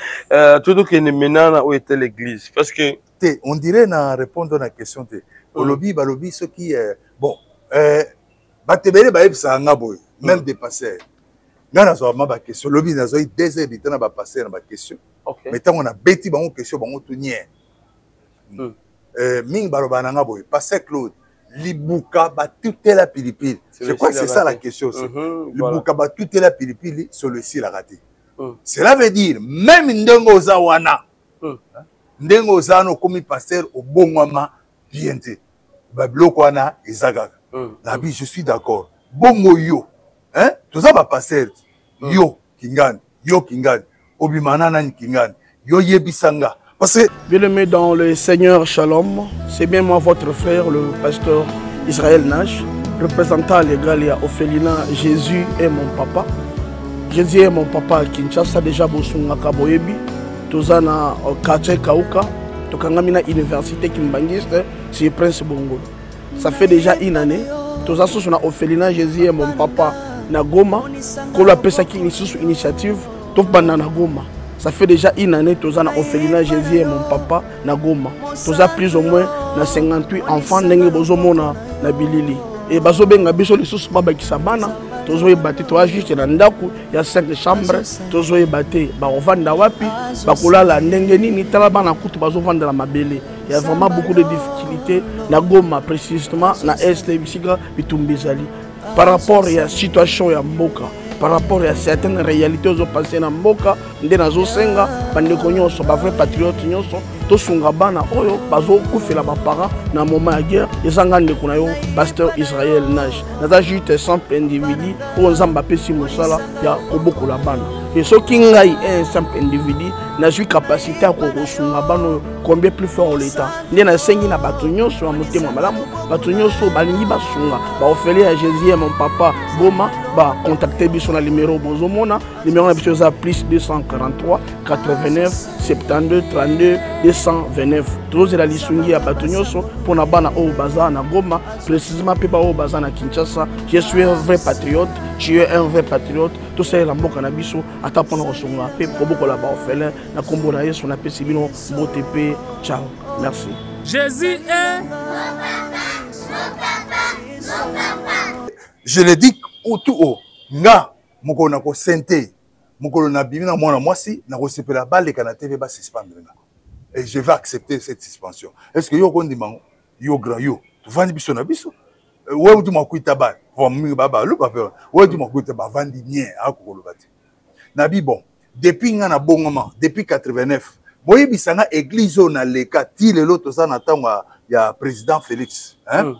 Tout que maintenant où était l'église parce que on dirait na répondre à la question te balobi ce qui bon batebele ba ebsa nga boy même des passeurs nga na zo ma question lobi na zo 2 heures de temps ba passer na ba question mais tant on a beti bango question bango tout nier ming baloba na nga boy passer Claude libuka ba toute la pilipili je crois que c'est ça la question aussi libuka ba toute la pilipili sur le ciel raté cela veut dire même ndengo za wana ndengo za no komi pasteur au bon moment bien te ba bloko wana ezagaka la vie je suis d'accord bongo yo hein tout ça ba pasteur yo kingani obimana nani kingani yo yebisanga parce que bien-aimé dans le Seigneur Shalom, c'est bien moi votre frère le pasteur Israël Nash, représentant légal à Ophelina. Jésus est mon papa. Jésus est mon papa à Kinshasa déjà bosunga kaboyebi. Tozana quartier Kauka, tokangamina université Kimbangiste, c'est Prince Bongo. Ça fait déjà une année. Toza sous na Ophelina Jésus est mon papa na Goma. Ko la pesa ki initiative to banana Goma. Ça fait déjà une année que nous Ophelina Jésus et mon papa na Goma. Nous avons plus ou moins 58 enfants na bilili. Et bazo benga biso les sous baba ki sabana. Tozo ebate to juste na ndaku ya 5 chambres. Tozo ebate ba ovanda wapi ba kolala ndenge nini tala bana kutu bazo vanda la mabele. Il y a vraiment beaucoup de difficultés na Goma précisément na est bisika bitumbizali. Par rapport à la situation ya mboka. Par rapport à certaines réalités aux passées dans Mboka, ndé nazo senga bandeko nyonso ba vrai patriote nyonso to sunga bana oyo bazo kufela ba para na moment ya guerre ezanga ndeko na yo pasteur Israël Nash naza juste 100 individus o nzamba pesi mosala ya kobokola bana et ce qui ngai un simple individu na j'ai capacité à kosunga bana combien plus fort l'état ndé na sengi na bato nyonso ya motema malamu bato nyonso balingi basunga ba ofele à Jésus mon papa Goma ba contacter biso na numéro bozomona numéro na biso za plus 243 89 72 32 229 tous la lisungi ya bato nyonso pona bana o baza na Goma précisément pe ba o baza na Kinshasa. Je suis un vrai patriote, tu es un vrai patriote. Tout ça la mboka na biso ata pona osonga pe koboko la ba ofele na kombo na Yesu na pesi bino motepe. Ciao, merci. Jésus est je le dis au tout haut nga moko na ko sente moko na bimina mwana mwasi na ko sepela balle kana TV ba suspendre nga et je vais accepter cette suspension. Est-ce que yo kondi mango yo grand yo tu vandi biso na biso ouais tu makuita ba pour mi baba lu papa ouais tu makuita ba vandi bien akolo bati na bi bon depuis nga na bongoma depuis 89 boye bisanga église na leka ti lelo to ça na tanga ya président Félix hein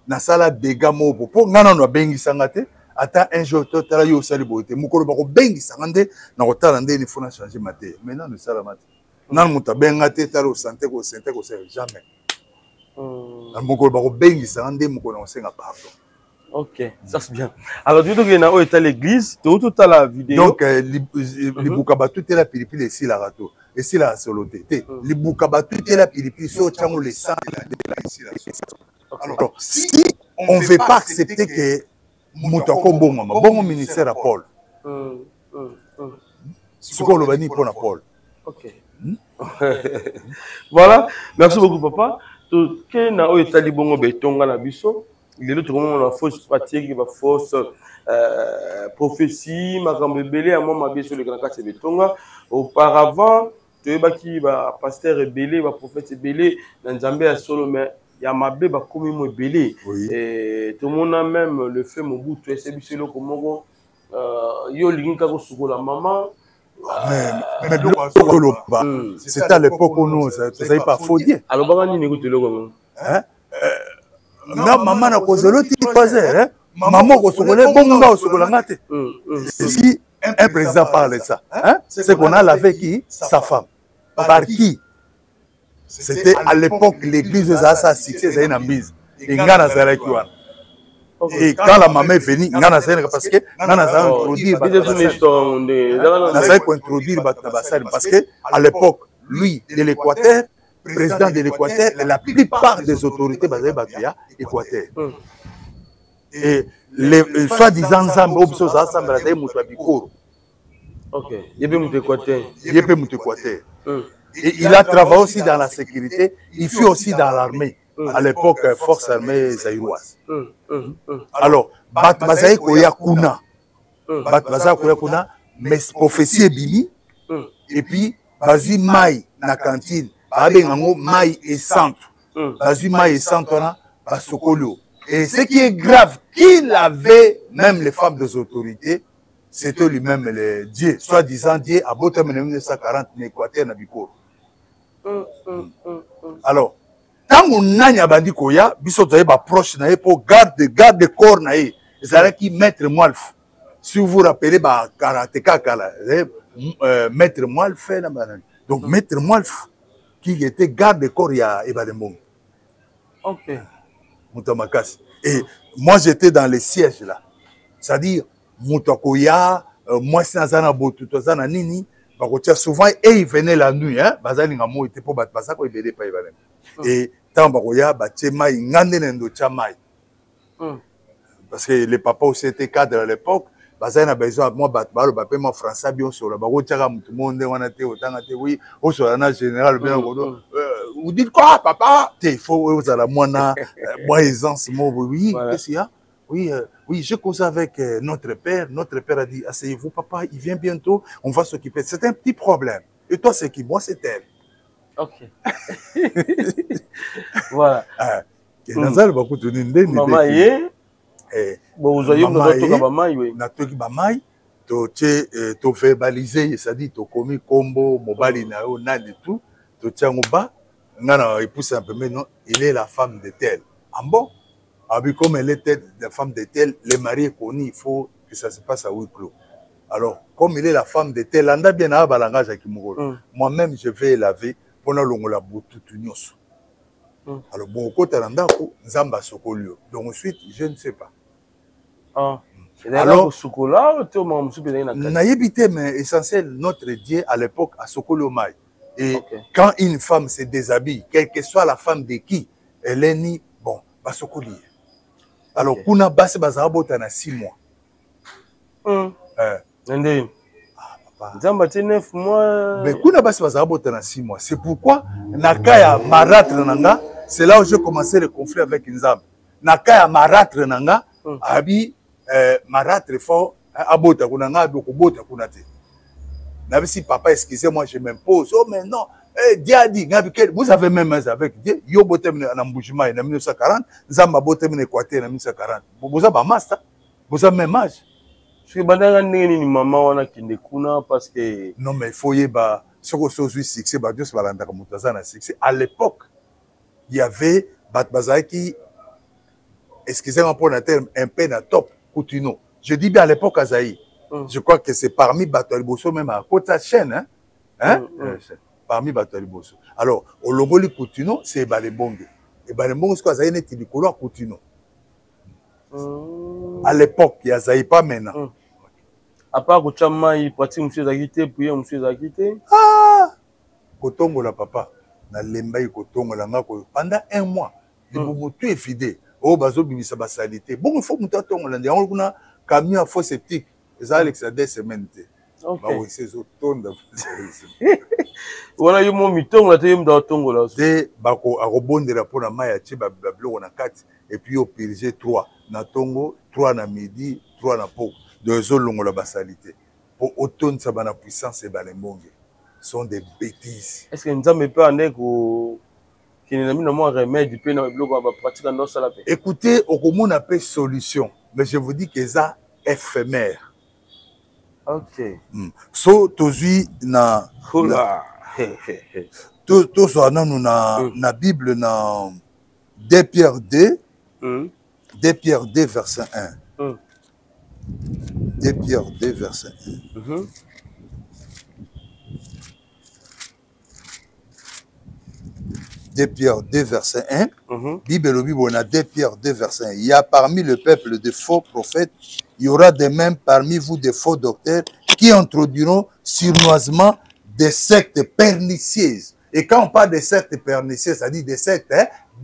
na sala dégâts mobo po nga na bengi sanga te ata un jour totala yo sali bote mukolo bako bengi sanga nde na kotala nde il faut na changer maté maintenant ne sala maté nan muta benga te talo santé ko jamais na mukolo bako bengi sanga nde mukolo na senga pardon. Ok, ça c'est bien. Alors, tu dis que tu as l'église, tu as toute la vidéo. Donc, les boukaba, tout est la pilipili, ici la râteau, ici la soloté. Les boukaba, tout est la pilipili, sauf que les sangs, ici la soloté. Alors, si on ne veut pas accepter que Moutako bon ministère à Paul, ce qu'on le banit pour Paul. Ok. Voilà, merci beaucoup, papa. Tu es dans le bon béton à la biso. Il est autrement la fausse fatigue, la fausse prophétie, ma grand bébé, à moi, ma bien sur le grand quartier de Tonga. Auparavant, tu es qui va pasteur rebellé, va prophète rebellé, dans Zambie à solo, mais il y a ma bébé comme il rebellé. Et tout le monde a même le fait, mon bout, tu es celui là comme moi. Yo linka ko sukola maman. C'était à l'époque où nous, ça n'avait pas faux dire. Alors, bah, on écoute le comment. Na maman na kozolo ti posé hein maman ko sokole bonga o sokola ngate si un président parle de ça hein c'est qu'on a lavé qui sa femme par qui c'était à l'époque l'église de Zasa Cité ça une mise et ngana zala ki wana et quand la maman est venue ngana zala parce que ngana zala introduire parce que à l'époque lui de l'Équateur président de l'Équateur, la plupart des autorités basées à l'Équateur. Et les soi-disant Zambé, ensemble, la taille moutou à Bikoro. Ok. Yébé moutou Équateur. Yébé moutou Équateur. Et il a travaillé aussi dans la sécurité, il fut aussi dans l'armée, à l'époque, force armée zaïroise. Alors, Bat Bazaï Koya Kuna, mais prophétie est bimi, et puis, Bazi Maï, na cantine, Babengango Maï et Centre, Bazi Maï et Centre, Basokolo. Et ce qui est grave, qu'il avait, même les femmes des autorités, c'était lui-même le Dieu, soi-disant Dieu, à Botem en 1940, en Équateur, na Bikoro. Alors, tant qu'on a bandi koya, biso toye ba proche na pour garde corps na ye. C'est qui maître Moalf. Si vous vous rappelez ba karatéka kala, maître Moalf na banane. Donc maître Moalf qui était garde corps ya Ebademong. OK. Moutamakasi. Et moi j'étais dans les sièges là. C'est-à-dire Moutakoya, moi c'est na botu tozana nini. Souvent, et il venait la nuit, hein, et tant parce que les papas aussi étaient cadres à l'époque, moi, français, bien sûr, général, vous dites quoi, papa? Il faut, vous avez moi, aisance, oui, qu'est-ce qu'il y a? Oui, oui, je cause avec notre père. Notre père a dit, asseyez-vous, papa, il vient bientôt, on va s'occuper. C'est un petit problème. Et toi, c'est qui? Moi, c'est elle. Ok. Voilà. Maman, bon, vous voyez, tu verbalisé, c'est-à-dire, tu commis combo, mobile, et tout, tu tiens au bas, il est la femme de tel. En bon? Ah, comme elle était la femme de tel, les mariés connus, il faut que ça se passe à huis clos. Alors, comme il est la femme de tel, moi-même, je vais laver pendant la boutou. Alors, bon, côté Nzamba Sokolio. Donc, ensuite, je ne sais pas. Ah. Alors, mais essentiel, notre Dieu à l'époque à Sokolio Mai. Et quand une femme se déshabille, quelle que soit la femme de qui, elle est née, bon, pas Sokolio. Alors, kuna basi bazabota na 6 mois. Nzamba 9 mois. Mais kuna basi bazabota na 6 mois. C'est pourquoi nakaya maratre nanga, c'est là où j'ai commencé le conflit avec Nzamba. Nakaya maratre nanga, abi maratre fort abota kunanga bokobota kunate. Même si papa excusez-moi, je m'impose. Oh mais non. Dieu a dit, vous avez même avec Dieu, yo botem en Mbushima en 1940, Zamba botem en Équateur en 1940. Vous avez un master, vous avez même âge. Je suis ni maman wana kinde kuna parce que non mais il faut y ba ce que chose succès ba Dieu balanda comme tazana succès. À l'époque, il y avait Batbazaki, excusez-moi pour le terme, un peu na top Coutino. Je dis bien à l'époque Azaï. Je crois que c'est parmi Bataliboso même à côté de sa chaîne, hein? Parmi Bataliboso. Alors, au Longoli Coutino, c'est Balebongue. Et Balebongue, c'est quoi? Ça y est, il y a Coutino. À l'époque, il y a pas maintenant. À part que Chama, il pratique monsieur Zagité, puis monsieur Zagité. Ah! Kotongo la papa. Na lemba Kotongo la ngako. Pendant 1 mois, il faut tout est fidèle. Oh, bazo bimisa basalité. Bon, il faut que tu tongo la. On a camion à faux sceptique. Et ça, Alex a des semaines. Ok. Bah oui, c'est automne. Voilà, il y a mon miton, là, tu es dans ton là. De bako a rebondir pour la maya tchiba bablo na 4 et puis au pilier 3 na tongo 3 na midi 3 na po de zolongo la basalité pour automne ça va na puissance et balembonge sont des bêtises. Est-ce que nous avons pas un écho qui n'a mis un remède puis na bloc va pratiquer dans ça la paix. Écoutez, au commun appelle solution, mais je vous dis que ça éphémère. OK. So tozui na tout ça nous na Bible na 2 Pierre 2 2 Pierre 2 verset 1 2 Pierre 2 verset 1 2 Pierre 2 verset 1 Bible on a 2 Pierre 2 verset 1 il y a parmi le peuple de faux prophètes il y aura de même parmi vous des faux docteurs qui introduiront sournoisement des sectes pernicieuses. Et quand on parle de sectes pernicieuses, ça dit des sectes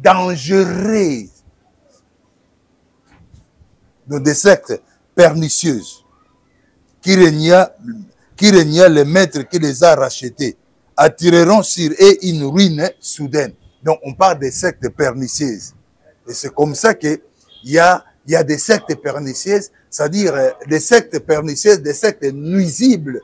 dangereuses. Donc des sectes pernicieuses qui régnaient les maîtres qui les a rachetés, attireront sur eux une ruine soudaine. Donc on parle des sectes pernicieuses. Et c'est comme ça qu'il y a des sectes pernicieuses, c'est-à-dire des sectes pernicieuses, des sectes nuisibles.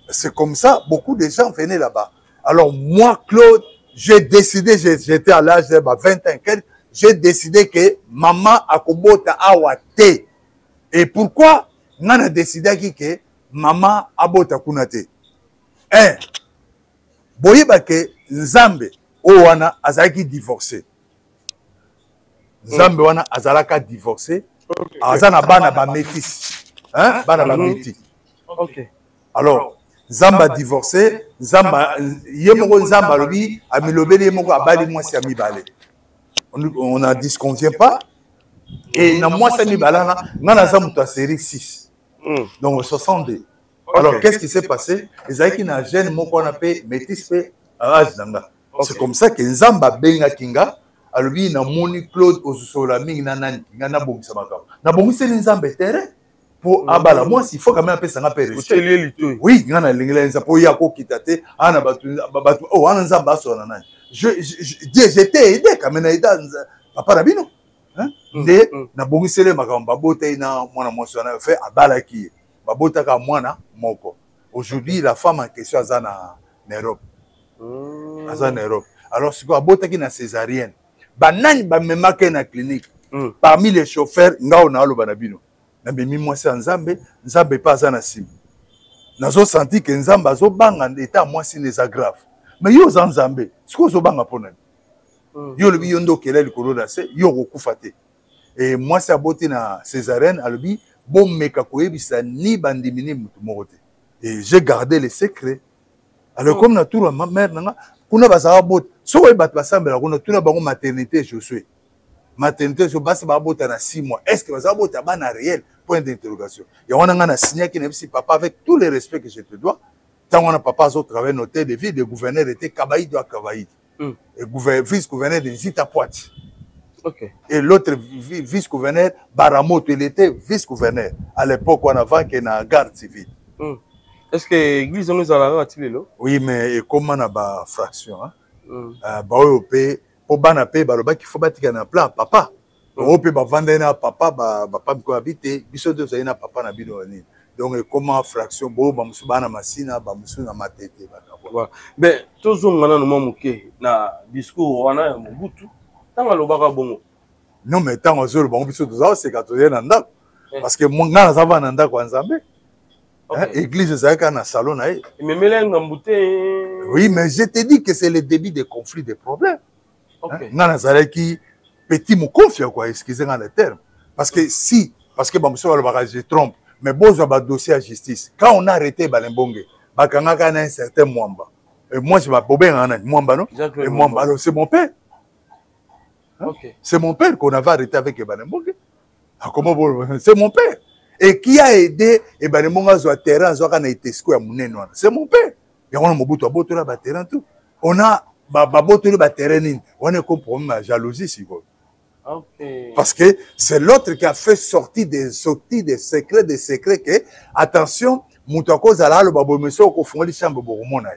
C'est comme ça, beaucoup de gens venaient là-bas. Alors moi, Claude, j'ai décidé, j'étais à l'âge de 20 ans, j'ai décidé que maman a kobota awate. Et pourquoi on a décidé que maman a bota kunate? Un, boyiba que Nzambe owana azaki divorcé. Nzambe wana azalaka divorcé. Azana bana ba métis. Hein? Bana ba métis. Ok. Alors, Nzamba divorcé, Nzamba yemoko Nzamba lobi amilobeli yemoko abali mwasi amibale. On n'en disconvient pas. Et dans moi, c'est Mibalana, on a une série 6. Donc, 62. Alors, qu'est-ce qui s'est passé? Les Aïki n'a gêné, mon qu'on appelle métis. C'est comme ça que Nzamba Benga Kinga, alors lui, il a moni Claude au Solami, il a na bon samaka. Na bon, c'est Nzamba terre pour abala. Moi, s'il faut quand même appeler ça, on appelle. Oui, il y a l'inglénde, pour Yako Kitate, Anna Batu, oh, Anna Nzamba Sonana. J'étais aidé quand même, papa Rabino. Nde na bongisele makamba bota ina mwana mwasi wana fait abalaki babota ka mwana moko. Aujourd'hui la femme en question azana en Europe. Azana en Europe. Alors c'est quoi abota ki na césarienne. Banani ba memaka na clinique. Parmi les chauffeurs ngao na alo banabino. Na bemi mwasi Nzambe, Nzambe pas azana sim. Nazo senti que Nzamba azo banga état mwasi neza grave. Mais yo Nzambe, ce ko zo banga pona. Yo le biyondo kelele koloda se yo kokufate. Et moi c'est aboti na césarienne alobi bon meka koyebisa ni bandimini mutu mokote. Et j'ai gardé le secret. Alors comme na tour ma mère nanga kuna bazaba bot so we bat basambela kuna tuna bango maternité Josué. Maternité je basi ba bota na 6 mois. Est-ce que bazaba bota bana réel? Point d'interrogation. Ya wana nga na signé ki si papa avec tout le respect que je te dois. Tant on a papa zo travailler noté de vie de gouverneur était Kabaïdo à Kabaïdo. Et vice-gouverneur de Zita Poite. Okay. Et l'autre vice-gouverneur, Baramoto, il était vice-gouverneur. À l'époque, on avait qu'il y a une garde civile. Est-ce que l'église nous a la là? Oui, mais comment on a une fraction? Pour ban paix, il faut battre un plan, papa. On peut vendre un papa, papa me cohabiter, il faut que un papa na bidoni. Donc comment fraction, bon, bamsubana masina, bamsuna matete. Ben, toujours maintenant nous moqué na discours on a Mobutu. Tant que l'obaka bongo. Non mais tant que le bongo biso tout c'est catholique nanda. Parce que mon gars ça va nanda kwa Nzambe. Église ça ka na salon na. Mais melenga mbute. Oui, mais je te dis que c'est le début des conflits, des problèmes. Nana zale qui petit mon confia quoi, excusez-moi le terme. Parce que bamso le je trompe, mais bozo ba dossier à justice. Quand on a arrêté Balembonge bakangaka na un certain Mwamba. Et moi, je m'appelle Mwamba, non? Et Mwamba, c'est mon père. Hein? Okay. C'est mon père qu'on avait arrêté avec Ebanembonge. Comment c'est mon père. Et qui a aidé Ebanembonge à un terrain, à un Itesco à Mouneno. C'est mon père. Et on a Mobutu à Boto là, terrain tout. On a Boto là, terrain. On a comme problème à jalousie, si vous. Okay. Parce que c'est l'autre qui a fait sortir des secrets que, attention, Moutako Zala, le babomeso, ko fongoli chambre boromona.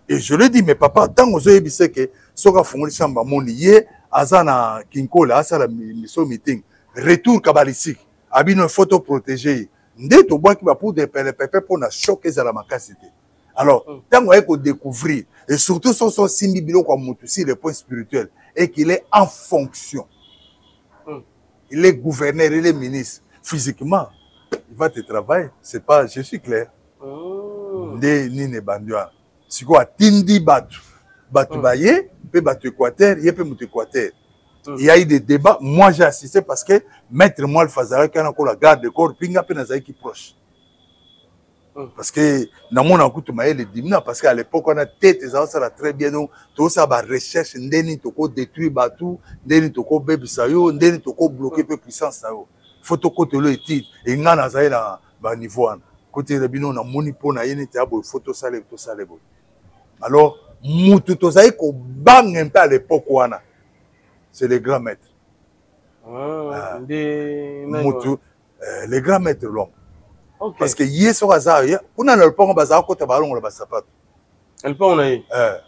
Et je lui dis, mais papa, tant que je sais que soka fongoli chambre moniye, azana kinkola, azana miso meeting, retour kabalistique, abino une photo protégée. Ndé to bois qui va pour des pépé pour na choquer Zala makasité. Alors, tant qu'on découvrir, et surtout son simbi bilo comme Moutousi, le point spirituel, et qu'il est en fonction. Il est gouverneur, il est ministre. Physiquement, il va te travailler. C'est pas, je suis clair. Nde nine bandua. Si quoi tindi batu baye, peut batu Équateur, il peut monter Équateur. Il y a eu des débats. Moi j'ai assisté parce que maître moi le Fazara qui a encore la garde de corps, pinga pe nazaï qui proche. Parce que dans mon écoute maé les dimna parce qu'à l'époque on a tête ça va très bien donc tout ça va recherche ndeni toko détruire batu, ndeni toko bebi sayo, ndeni toko bloquer peu puissance sayo. Faut toko te le titre et ngana zaï na ba niveau côté de bino na moni pona yene te abo photo sale to sale bo. Alors mutu to zaï ko bang un peu à l'époque wana. c'est les grands maîtres. Les grands maîtres l'homme. Parce que yes au hasard, on a le pont bazar côté ballon le basapat. Le pont on a.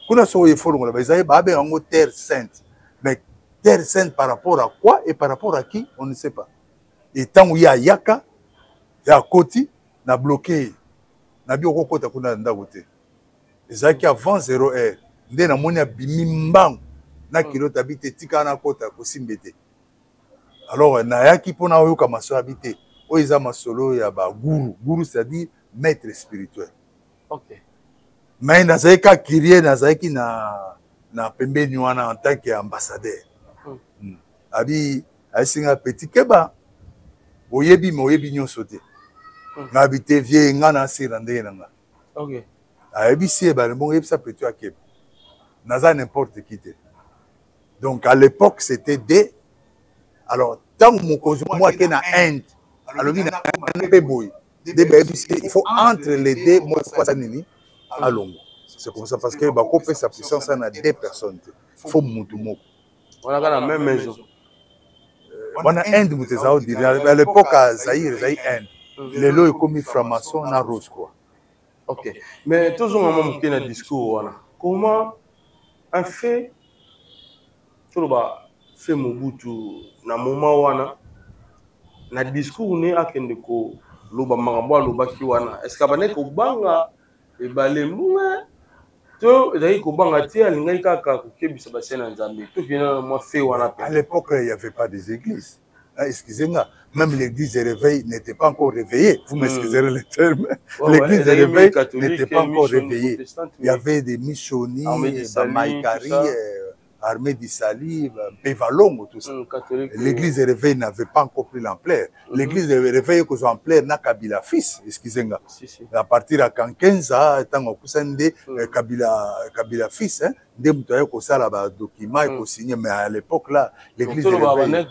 Kuna so il faut le bazar babé en terre sainte. Mais terre sainte par rapport à quoi et par rapport à qui, on ne sait pas. Et tant où il y a yaka, il y a côté na bloqué. Na bio côté kuna nda côté. Ezaki avant 0 heure. Nde na moni bimimbang na kilo tabité tika na kota ko simbete. Alors na yaki pona oyo kama so habité. Oiza masolo ya ba guru. Guru c'est-à-dire maître spirituel. OK. Mais nazaka kirie nazaki na pembeni wana en tant qu'ambassadeur. Abi asinga petit keba. Oyebi mo yebi nyonso te. Na habité vie ngana sirande nanga. OK. Abi si ba bon yebisa petit akeba. Naza n'importe qui te. Donc à l'époque c'était des. Alors tant mon cause moi qui na Inde. Alors il faut entre les deux moi ça nini à Longo. C'est comme ça parce que ba couper sa puissance à deux personnes. Faut mutu moko. On a la même maison. On a Inde mutezao dire à l'époque à Zaïre Inde. Les lois comme franc-maçon na rose quoi. OK. Mais toujours un moment qui na discours voilà. Comment un fait tout ba fait Mobutu na moment wana na discours ne akende ko loba makambo loba ki wana est-ce que bane ko banga e balemuna to ezali ko banga ti alingai kaka ko kebisa ba sena nzambe to vient moi fait wana. À l'époque il n'y avait pas des églises. Excusez-moi, même l'église de réveil n'était pas encore réveillée. Vous m'excuserez le terme. L'église de réveil n'était pas encore réveillée. Il y avait des missionnaires, Maïkari, Armée d'Issali, Pévalongo, tout ça. L'église de réveil n'avait pas encore pris l'ampleur. L'église de réveil que ampleur n'a Kabila fils, excusez-moi. À partir de 15 tant Kabila fils, des moutons qui ont là document et signé, mais à l'époque là, l'église de réveil.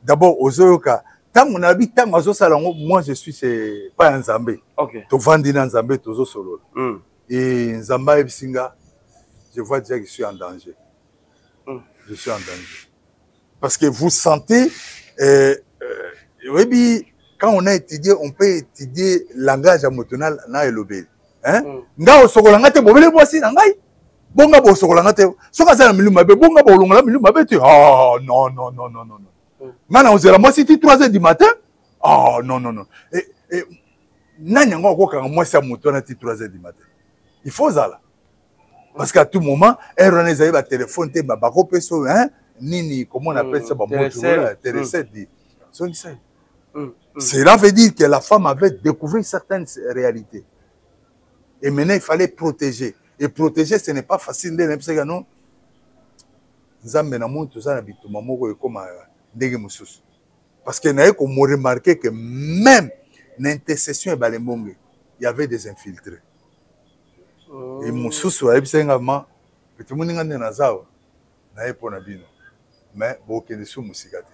D'abord, aux Oyoka. Tant mon habit, tant moi je suis c'est pas un Zambé. OK. To vandi na Zambé tozo solo. Et Zamba et Singa, je vois déjà que je suis en danger. Je suis en danger. Parce que vous sentez oui, quand on a étudié, on peut étudier langage amotonal na elobeli. Hein? Nga osokola ngate bobele bosi na ngai. Bonga bo osokola ngate. Soka za na miluma be bonga bo longola miluma be tu. Ah non. Maintenant, on se moi si 3h du matin. Oh non. Et nani ngo ko moi ça moto na 3h du matin. Il faut ça là. Parce qu'à tout moment, erreur les ba téléphone te ba ko peso hein nini comment on appelle ça ba moto Télécel dit. Cela veut dire que la femme avait découvert certaines réalités. Et maintenant il fallait protéger. Et protéger ce n'est pas facile de parce que non. Nzambe na monto ça na bituma moko e comme parce que nous avons remarqué que même l'intercession et il y avait des infiltrés. Et Moussous a dit que petit monde n'a pas na pas mais beaucoup de sous musikate.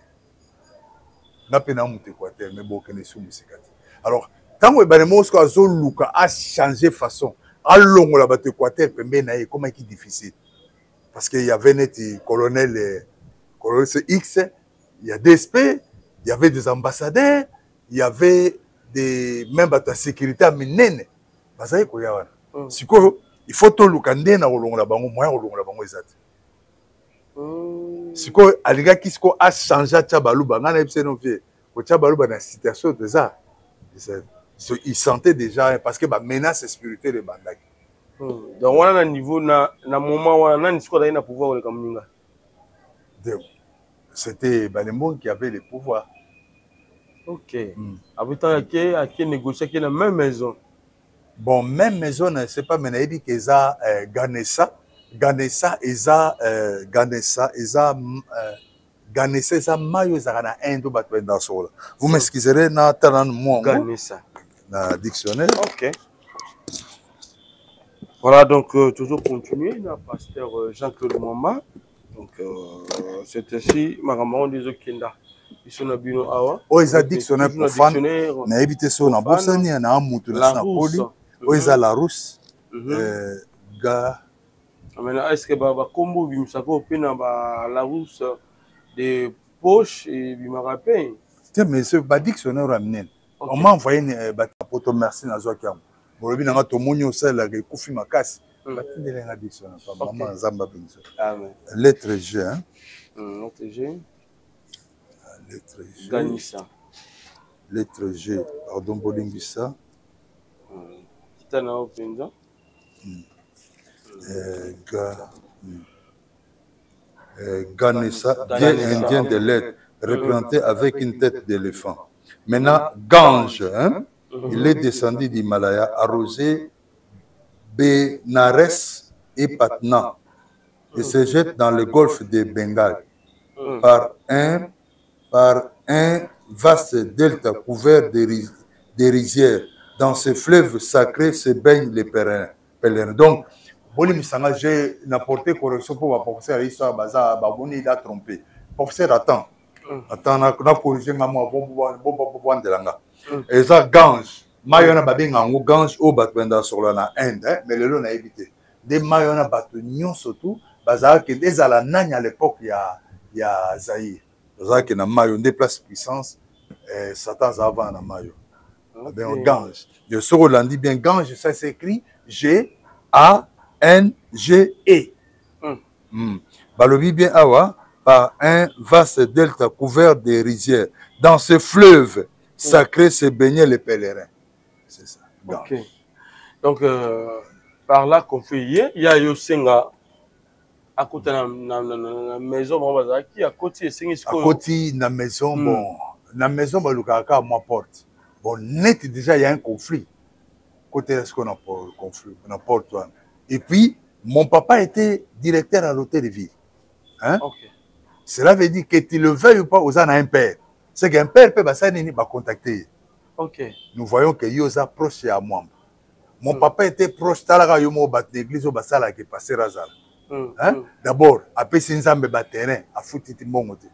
Na pena muté Équateur mais beaucoup de sous musikate. Alors tant que balemo ko azoluka a changé façon a longo la bateau Équateur pembe na comment qui difficile parce qu'il y avait net colonel X. Il y a des DSP, il y avait des ambassadeurs, il y avait des membres de la sécurité à Minene. Il faut tout le monde na olongola bango moya olongola bango ezati. Siko aliga kisko a changé Tchabalouba ngana epseno vie. Ko Tchabalouba na situation de ça. Il sentait déjà parce que ba menace spirituelle de bandaki. Donc on a un niveau na moment wana ni siko na pouvoir le kamunga. C'était Balemon qui avait le pouvoir. OK. Habitant qui négocier qui la même maison. Bon, même maison, c'est pas mais il dit que ça Ganessa ça mayo za na Inde ba dans sola. Vous m'excuserez na talan moi Ganessa na dictionnaire. OK. Voilà donc toujours continuer na pasteur Jean-Claude Mwamba. Donc c'est ainsi maman des Okinda. Ils sont bino awa. Oh ils a dictionnaire pour fan. Na éviter ça na bosani na amutu na poli. Oh ils a la rousse. Ga. Maintenant, est-ce que bah combo bimisako pena ba la rousse de poche et bimarapé? Tiens, mais ce dictionnaire ramené. On m'a envoyé une photo merci na zokiam. Bolobi nanga tomoni osala ke kufi makasi. Batindele nga dictionnaire pa maman Nzamba Benzo. Amen. Lettre G hein. Lettre G. Lettre G. Ganissa. Lettre G. Pardon Bolingisa. Kitana openza. Ganissa, bien indien de lettres, représenté avec une tête d'éléphant. Maintenant, Gange, hein? Il est descendu d'Himalaya, arrosé Benares et Patna, et se jette dans le golfe de Bengale par un vaste delta couvert de rizières. Dans ce fleuve sacré se baignent les pèlerins. Donc, j'ai apporté correction pour ma professeur, il a trompé. Professeur, attends, on a corrigé maman, et ça, Gange. Mayona babinga ngo Gange au batwenda sur la Inde, mais le lot n'a évité. Des Mayona batunion surtout, bazar que des à la nagne à l'époque il y a Zaïre. Bazar que na Mayo des places puissance, Satan avant na Mayo. Ben Gange. Je suis Rolandi bien Gange, ça s'écrit G A N G E. Balobi bien awa par un vaste delta couvert de rizières. Dans ce fleuve sacré se baignaient les pèlerins. C'est ça. Ok. Donc, par là qu'on fait hier, il y a Yosenga à côté de la maison, qui à côté de la maison, bon, la maison, bon, à ma porte. Bon, net, déjà, il y a un conflit. Côté de ce qu'on a pour conflit, on a porte. Et puis, mon papa était directeur à l'hôtel de ville. Hein? Okay. Cela veut dire que tu le veuilles ou pas, on a un père. C'est qu'un père peut contacter. Okay. Nous voyons que Yosa proche à moi. Mon papa était proche de l'église au Basala qui passait Razal. D'abord, après Sinzambe Baterrain, à Foutiti Mongote.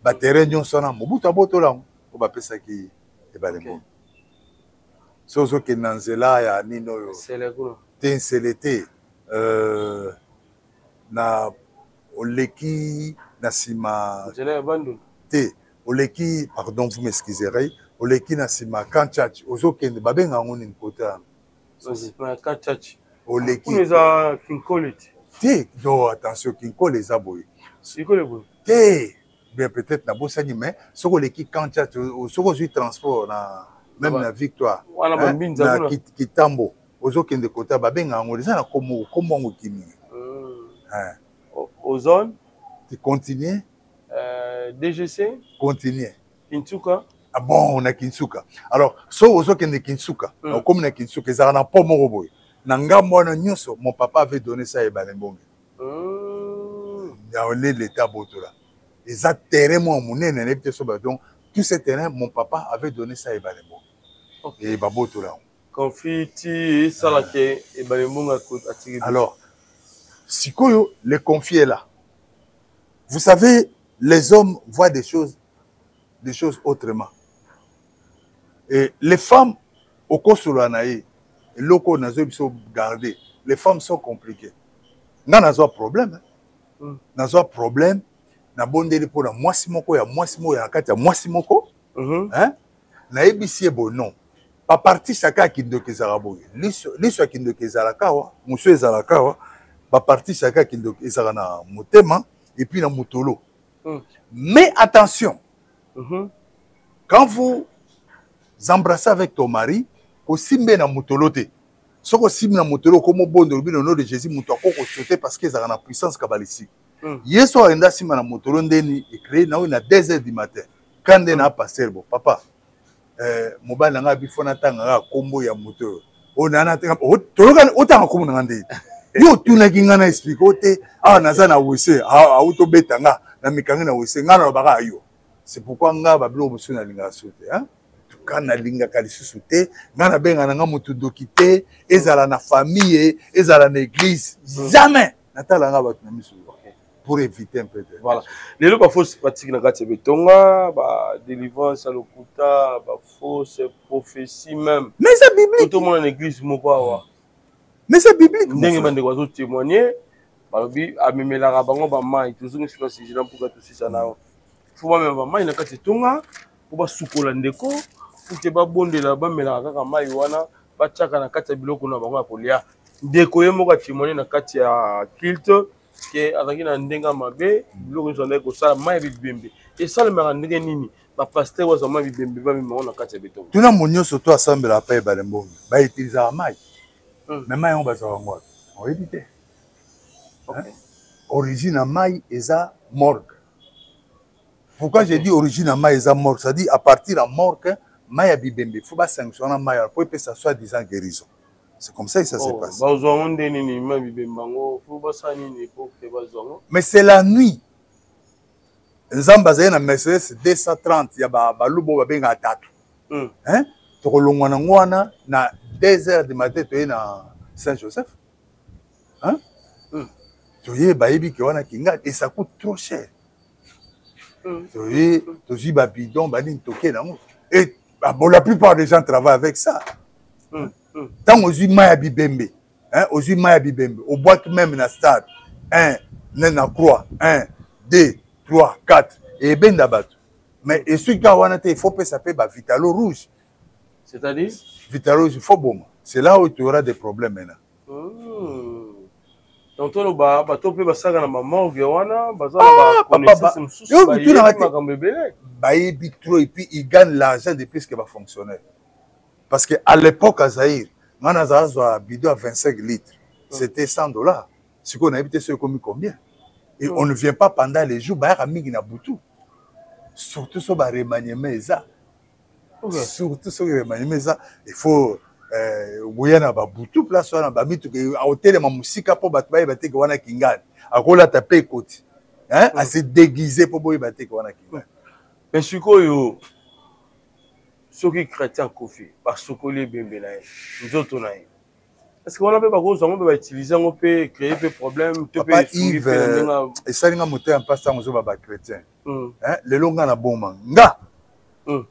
Baterrain, nous sommes Mobutu Abotola. On va appeler ça qui est Balembo. Sozo qui Nanzela, ya Nino. C'est le gros. Tinselete. Na Oleki, Nasima. Je l'ai abandonné. Oleki, pardon, vous m'excuserez, Oleki Nasima, Kanchach, Ozoken, Babenga Ngonin Kota. Kanchach. Oleki. Nous avons Kinkole. Té, non, attention, Kinkole les aboyés. Kinkole, té, bien peut-être, na Bossani, mais, ce Oleki Kanchach, ce que transport, même la victoire, na Kitambo, Ozoken de Kota, Babenga Ngonin, ça n'a comment on kimi. Ozone. Tu continues? DGC. Continuez. Kinsuka. Ah bon, on a Kinsuka. Alors, so ozo kende Kinsuka. Comme on a Kinsuka, ça n'a pas mon robot. Nanga mwana nyonso, mon papa avait donné ça à Balembonge. Il y a l'état botola. Et ça terrain moi mon nez n'était sur donc tout ce terrain mon papa avait donné ça à Balembonge. Et babotola. Confiti salake et Balembonge a tiré. Alors, Sikoyo le confier là. Vous savez, les hommes voient des choses autrement. Et les femmes, au Kosulanaï, loko nazo biso garder, les femmes sont compliquées. Nazo problème. Nazo problème. Na bondeli pour la mwasimoko ya kati ya mwasimoko. Hein? Na ebisi ebo non. Pa parti chaka kindoki zaraboye. Liso kindoki zarakawa, muso ezalakawa, pa parti chaka kindoki ezarana motema et puis na mutolo. Mais attention, quand vous embrassez avec ton mari, aussi bien na mutolote. Ce que si na mutolo comme bon de au nom de Jésus, mutoko sauter parce qu'ils ont la puissance kabbalistique. Yeso enda si na mutolo ndeni et créé na 2h du matin. Quand na passer bon papa, mobile nga bifona tanga kombo ya mutolo. Onana toloka otanga kombo ngande. Yo tunaki ngana explique ote naza na wese auto betanga na mikangi na wese ngana baka ayo. C'est pourquoi nga bablo musu na linga sote hein. Quand na linga kalisusu te ngana benga na mutu dokite ezala na famille ezala na église jamais natala nga batu na misu. pour éviter un peu de... Voilà. Les lois fausses pratiques dans le bétonga, délivrance à l'okuta, fausse prophétie même. Mais c'est biblique. Tout le monde en église, mais c'est biblique. Ndenge bande kwa témoigner, balobi amemela rabango ba mai, toujours sur ce genre pour que tout ça na. Faut même ba mai na kati tonga, pour ba sukola ndeko, pour que ba bondela ba mela kaka mai wana, ba tchaka na kati biloko na bango ya kolia. Ndeko ye moko témoigner na kati ya culte que azaki na ndenga mabe, biloko nzonde ko sala mai bibembe. Et ça le mera ndenge nini, ba pasteur wa zama bibembe ba mema na kati ya beton. Tuna monyo surtout assemble après ba lembo. Ba utiliser mai. Mais mai on va savoir moi. On va éviter. Origine à mai eza morgue. Pourquoi j'ai dit origine à mai eza morgue? Ça dit à partir de morgue, mai a bibembe. Il faut pas sanctionner mai pour que ça soit disant guérison. C'est comme ça que ça se passe. Mais c'est la nuit. Nzambazaye na Mercedes 230 ya balubo babenga atatu. Hein? Tokolongwana ngwana na 2h du matin toye na Saint-Joseph. Hein? Toye bayebi ke wana kinga et ça coûte trop cher. Toye tozi ba bidon bani toke na ngo. Et la plupart des gens travaillent avec ça. Tant aux Maya Bibembe, hein, aux Maya Bibembe, au boîte même na stade, 1, na croix, 1, 2, 3, 4, et ben d'abat. Mais et celui qui a il faut pas s'appeler Vitalo rouge. C'est-à-dire Vitalo rouge, il faut bon. C'est là où tu auras des problèmes maintenant. Donc tu vas peut passer dans ma morgue wana, et puis il gagne l'argent de plus que va fonctionner. Parce qu'à l'époque, à Zahir, on a un bidon à 25 litres. C'était $100. Ce qu'on a habité, c'est combien? Et on ne vient pas pendant les jours, surtout sur le remaniement. Surtout sur le remaniement. Il faut Bouyana Baboutou, place on a Bamitou, à hôtel de ma musique, pour Batbaï Batek Wana Kingan. À quoi la taper côté? À se déguiser pour Boy Batek Wana Kingan. Mais ce qu'on ceux qui chrétiens Kofi, parce que les bébés nous autres on a. Est-ce qu'on a pas cause on peut utiliser on peut créer des problèmes, tu peux et ça nga monter en passant aux autres chrétiens. Hein, le longa na bomba. Nga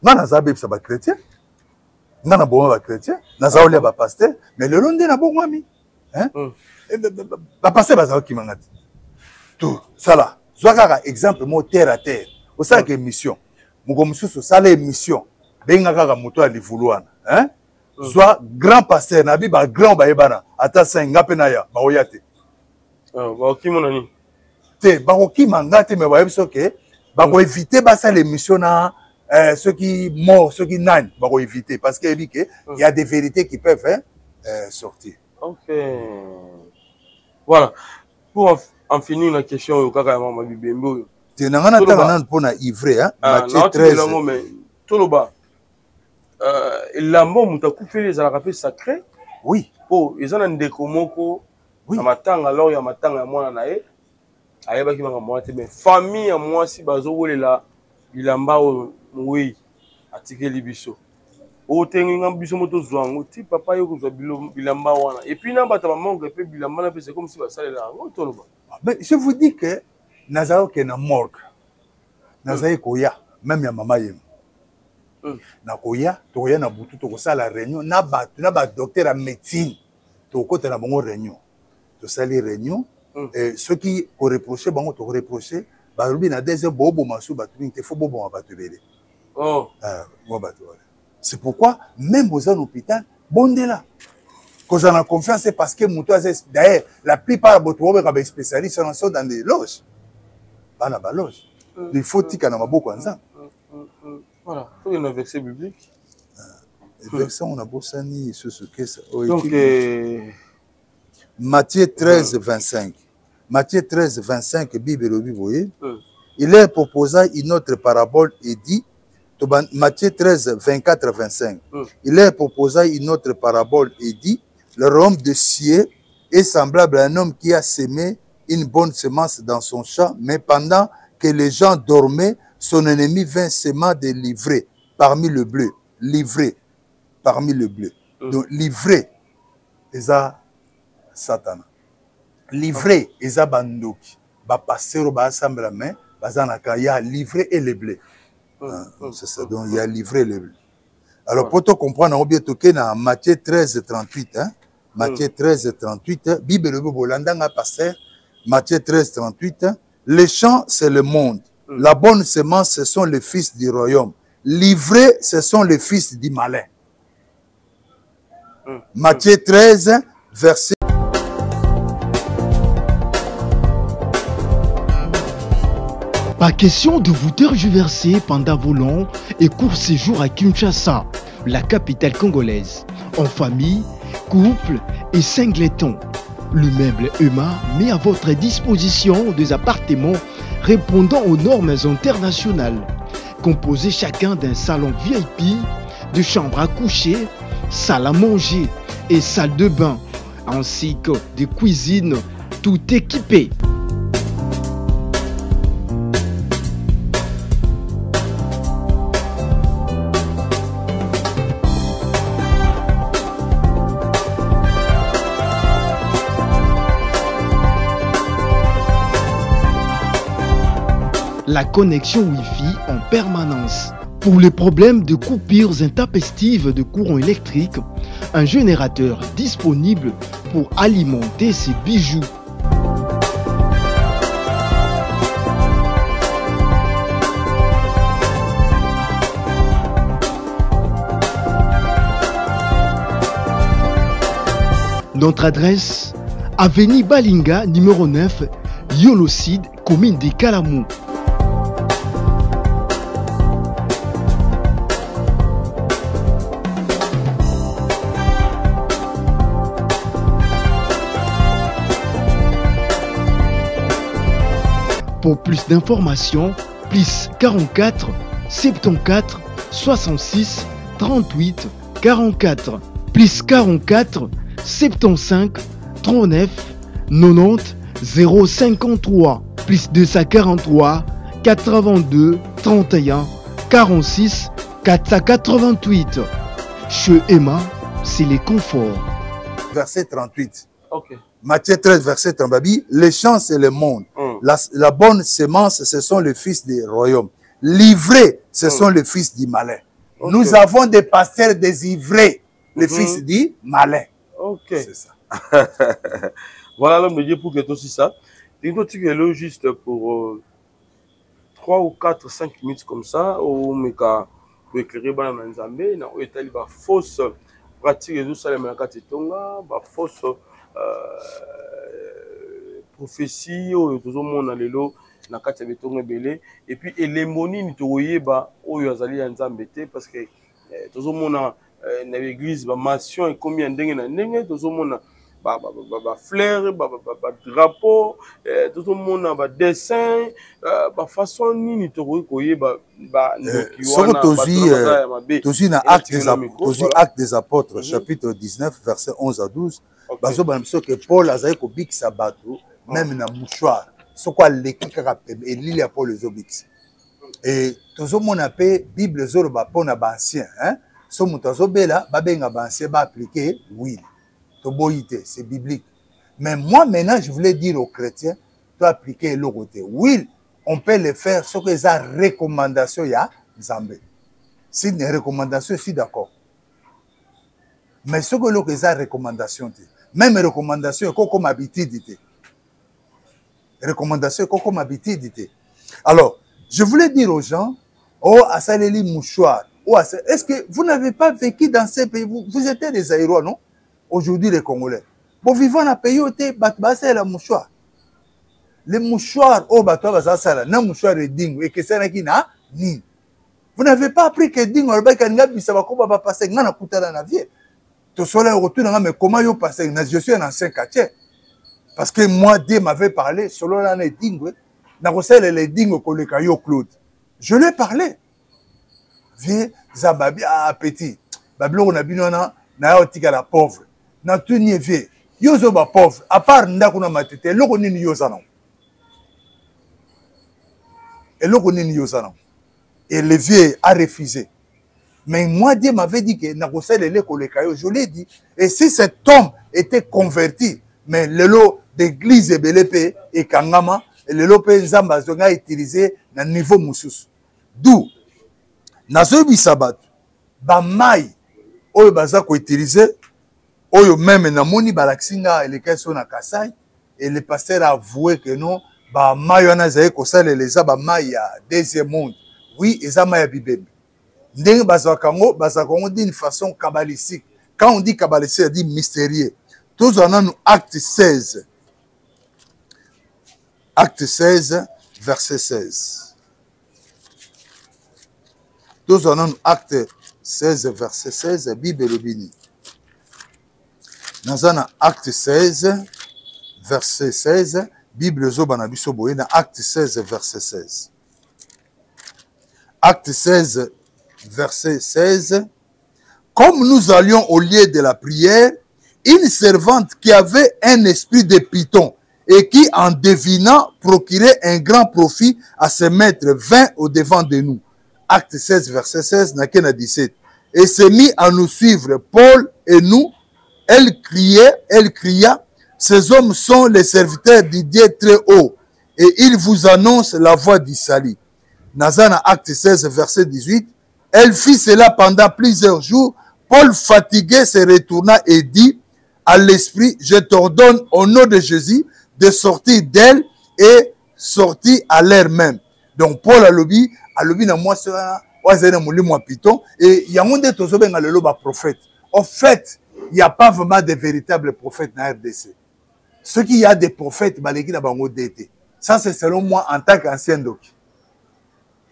na zabe ça ba chrétien. Nga na bomba ba chrétien, na zaole ba pasteur, mais le longa na bomba mi. Hein? Ba pasteur ba zaoki mangati. Tout ça là. Zwaka exemple mo terre à terre. Au ça que mission. Mugo mususu ça les mission. Benga kaka moto ali vuluana hein soit grand pasteur na bi ba grand ba yebana ata 5 ngape na ya ba oyate ba okimo nani te ba okima ngate me ba yebiso ke ba ko éviter ba ça les missions na ceux qui mort ceux qui nani ba ko éviter parce que il y a des vérités qui peuvent sortir. OK, voilà pour en finir la question au kaka ya mama bibembo te nangana tanga pour na ivrer hein Matthieu 13 toloba lambo mutaku fait les alakapé sacré. Oui. Oh, ils ont un décomoko. Oui. À matanga alors ya matanga moi na e. Ayeba ki manga moi mais famille à moi si bazo wole la bilamba oui atike libiso. O tengi ngam biso moto zwango ti papa yo ko bilamba wana. Et puis na bata mamango pe bilamba na pe c'est comme si ba sale la ngo toloba. Mais je vous dis que nazao ke na morgue. Nazaye koya même ya mama yem. Na koya toya na butu to kosala réunion na ba docteur en médecine to kota na bango réunion to sali réunion et ceux qui ko reprocher bango to reprocher ba rubi na deuxième bobo masu ba tu te fo bobo ma ba te belé c'est pourquoi même aux hôpital bondela cause on a confiance c'est parce que muto d'ailleurs la plupart de boto ba spécialistes sont dans des loges bana ba loge il faut tika na maboko nzambe. Voilà, il y a un verset biblique. Le verset, on a bossani sur ce que c'est. Donc, Matthieu 13, 25. Matthieu 13, 25, Bible, vous voyez. Il leur proposa une autre parabole et dit, Matthieu 13, 24, 25. Il leur proposa une autre parabole et dit, le royaume de cieux est semblable à un homme qui a semé une bonne semence dans son champ, mais pendant que les gens dormaient, son ennemi vint seulement de livrer parmi le bleu. Livrer parmi le bleu. Donc, livrer, c'est Satan. Livrer, c'est Bandoki. passer ba assemble la main bazanaka il y a livré et les blés. C'est ça, donc il y a livré les blés. Alors pour te comprendre on bien toqué dans Matthieu 13:38 hein. Matthieu 13:38 Bible le bolandanga passer Matthieu 13:38 les champs c'est le monde. La bonne semence ce sont les fils du royaume. Livrés ce sont les fils du malin. Matthieu 13 verset. Pas question de vous tergiverser pendant vos longs et courts séjours à Kinshasa, la capitale congolaise. En famille, couple et singleton. Le meuble Emma met à votre disposition des appartements répondant aux normes internationales. Composés chacun d'un salon VIP, de chambres à coucher, salle à manger et salle de bain, ainsi que de cuisine, tout équipé. La connexion Wi-Fi en permanence. Pour les problèmes de coupures intempestives de courant électrique, un générateur disponible pour alimenter ces bijoux. Notre adresse, avenue Balinga, numéro 9, Yolocide, commune de Kalamou. Pour plus d'informations, plus 44 74 66 38 44, plus 44 75 39 90 053, plus 243 82 31 46 488. Chez Emma, c'est les conforts. Verset 38. Ok. Matthieu 13, verset 38. Les champs, c'est le monde. La bonne semence, ce sont les fils du royaume. Livrés, ce sont les fils du malin. Okay. Nous avons des pasteurs désivrés, les fils du malin. Ok. C'est ça. Voilà l'homme de Dieu pour que tout ça. Il doit être juste pour 3 ou 4, 5 minutes comme ça, ou pour éclairer dans Nzambé, na etali ba fausse pratique de Salem na Katitonga, ba fausse prophétie ou tout le monde lelo na kati betonga belé et puis elemoni ni toyeba oyo azali ya Nzambé parce que tout le monde na l'église ba mission et combien ndenge na ndenge tout le monde ba fleurs ba drapeau tout le monde ba dessin ba façon nini toyeba ba tozi na acte des apôtres chapitre 19 verset 11 à 12 bazo banamso que Paul azali ko bikisa bato même na mouchoir ce quoi l'équipe et l'île pour les obix et tout le monde appelle Bible zoroba pour na ancien hein so mutazo bela ba benga ba ancien ba appliquer oui to boité c'est biblique mais moi maintenant je voulais dire aux chrétiens to appliquer le côté oui on peut le faire ce que ça recommandation ya Nzambe si une recommandation je suis d'accord mais ce que l'autre ça recommandation même recommandation comme habitude recommandation comme habitude. Alors, je voulais dire aux gens, oh, Asaleli mouchoir, oh, est-ce que vous n'avez pas vécu dans ces pays, vous étiez des Aérois, non? Aujourd'hui, les Congolais. Bon, vivant dans le pays, c'est la mouchoir. Les mouchoirs, oh, c'est la mouchoir de dingue, et que c'est là qui n'a ni. Vous n'avez pas appris que dingue, ça va passer, dans la vie. Tout cela est retour, mais comment vous passez? Je suis un ancien quartier. Parce que moi, Dieu m'avait parlé, selon l'année dingue, les dingues que le caillou Claude. Je lui ai parlé. Viens, Zababi, ah, petit. Babylon, on a bien, on a la pauvre. Na tout n'y est yozo ba pauvre. À part Ndakuna Matete, l'on ni yozanon. Et l'on ni yozanon. Et le vieux a refusé. Mais moi, Dieu m'avait dit que je l'ai dit. Et si cet homme était converti, mais le lot d'église et Belépé et Kangama, lelo pe nzambe azonga utiliser na niveau mususu. D'où nazoyebisa bato ba mai oyo baza ko utiliser oyo même na moni balaksinga elekeso na Kasai et le pasteur a avoué que non ba mai wana zaye ko saleleza ba mai ya deuxième monde. Oui, eza mai ya bibembe. Ndenge bazakango d'une façon kabbalistique. Quand on dit kabbalistique, on dit mystérieux. Tous en a nous acte 16. Acte 16, verset 16. Tous en a nous acte 16, verset 16, Bible le béni. Dans un acte 16, verset 16, Bible zobanabiso boye dans acte 16, verset 16. Acte 16, verset 16. Comme nous allions au lieu de la prière, une servante qui avait un esprit de python et qui, en devinant, procurait un grand profit à ses maîtres, vint au devant de nous. Acte 16, verset 16, Nakena 17. Et s'est mis à nous suivre, Paul et nous. Elle cria, ces hommes sont les serviteurs du Dieu très haut, et ils vous annoncent la voie du salut. Nazana, acte 16, verset 18. Elle fit cela pendant plusieurs jours. Paul, fatigué, se retourna et dit à l'esprit, je t'ordonne au nom de Jésus de sortir d'elle, et sortir à l'air même. Donc Paul a lobby na moi cela, oazena mulimo piton, et il y a un monde tozoben a le loba prophète. En fait, il n'y a pas vraiment de véritables prophètes dans RDC. Ce qu'il y a des prophètes, baleki na bango d'été. Ça c'est selon moi en tant qu'ancien doc.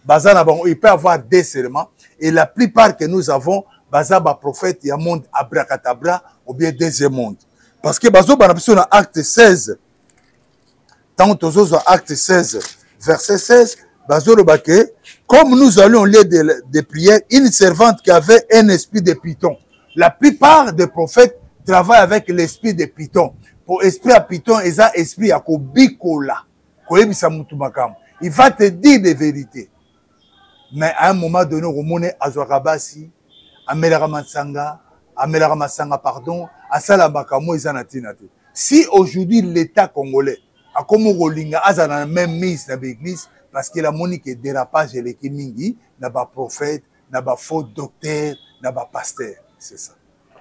Bazana bango, il peut avoir des serments, et la plupart que nous avons, bazaba prophète, il y a monde abracadabra ou bien deuxième monde. Parce que bazo banabiso na acte 16. Tant tozo acte 16, verset 16, bazo le baké, comme nous allions au lieu de prière, une servante qui avait un esprit de python. La plupart des prophètes travaillent avec l'esprit de python. Pour esprit à python, ils ont esprit à kobikola. Il va te dire des vérités. Mais à un moment donné, au monde Azwarabasi, pardon, si aujourd'hui l'État congolais a comme Rolinga, a même mise dans l'église, parce que la monique est dérapage et les kimingi, n'a pas prophète, n'a pas faux docteur, n'a pas pasteur. C'est ça.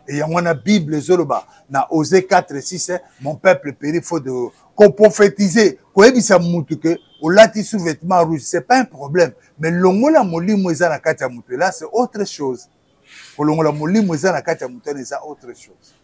Et il y a une Bible, Zoloba, na Osée 4, 6, mon peuple périt, faut de, qu'on prophétiser, qu'on ait ça moutou que, au lati sous vêtements rouges, c'est pas un problème. Mais l'ongola moli mouza na katia moutou là, c'est autre chose. Pour l'ongola moli mouza na katia moutou là, c'est autre chose.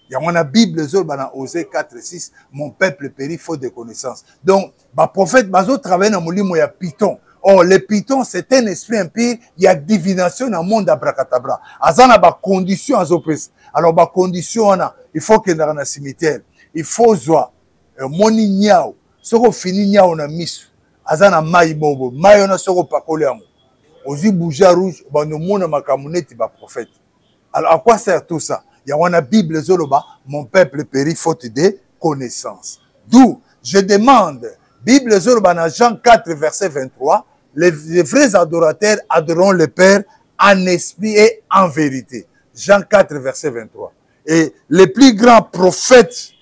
Il y a une Bible, Zoloba, na Osée 4, 6, mon peuple périt, faut de connaissances. Donc, bah, prophète, bazo travaille na moli mouya python. Oh, le python, c'est un esprit impur. Il y a divination dans le monde d'Abracadabra. Azana ba condition azopes. Alors ba condition il faut que dans un cimetière, il faut zoa moni nyao. Soko fini nyao na misu. Azana mai bobo. Mai ona soko pakole yango. Ozi bouger rouge, ba no mona makamuneti ba prophète. Alors à quoi sert tout ça? Il y a une Bible zoloba, mon peuple périt faute de connaissance. D'où je demande Bible zoloba dans Jean 4 verset 23. Les vrais adorateurs adoreront le Père en esprit et en vérité. Jean 4, verset 23. Et le plus grand prophète,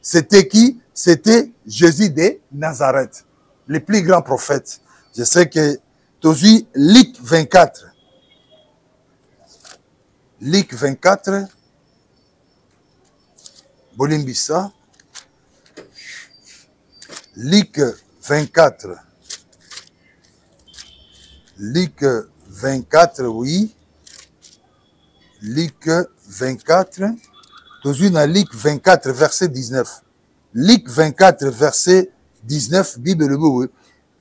c'était qui? C'était Jésus de Nazareth. Le plus grand prophète. Je sais que Tozi, Luc 24. Luc 24. Bolimbissa. Luc 24. Luc 24, oui. Luc 24. Toujours dans Luc 24, verset 19. Luc 24, verset 19, Bible le oui.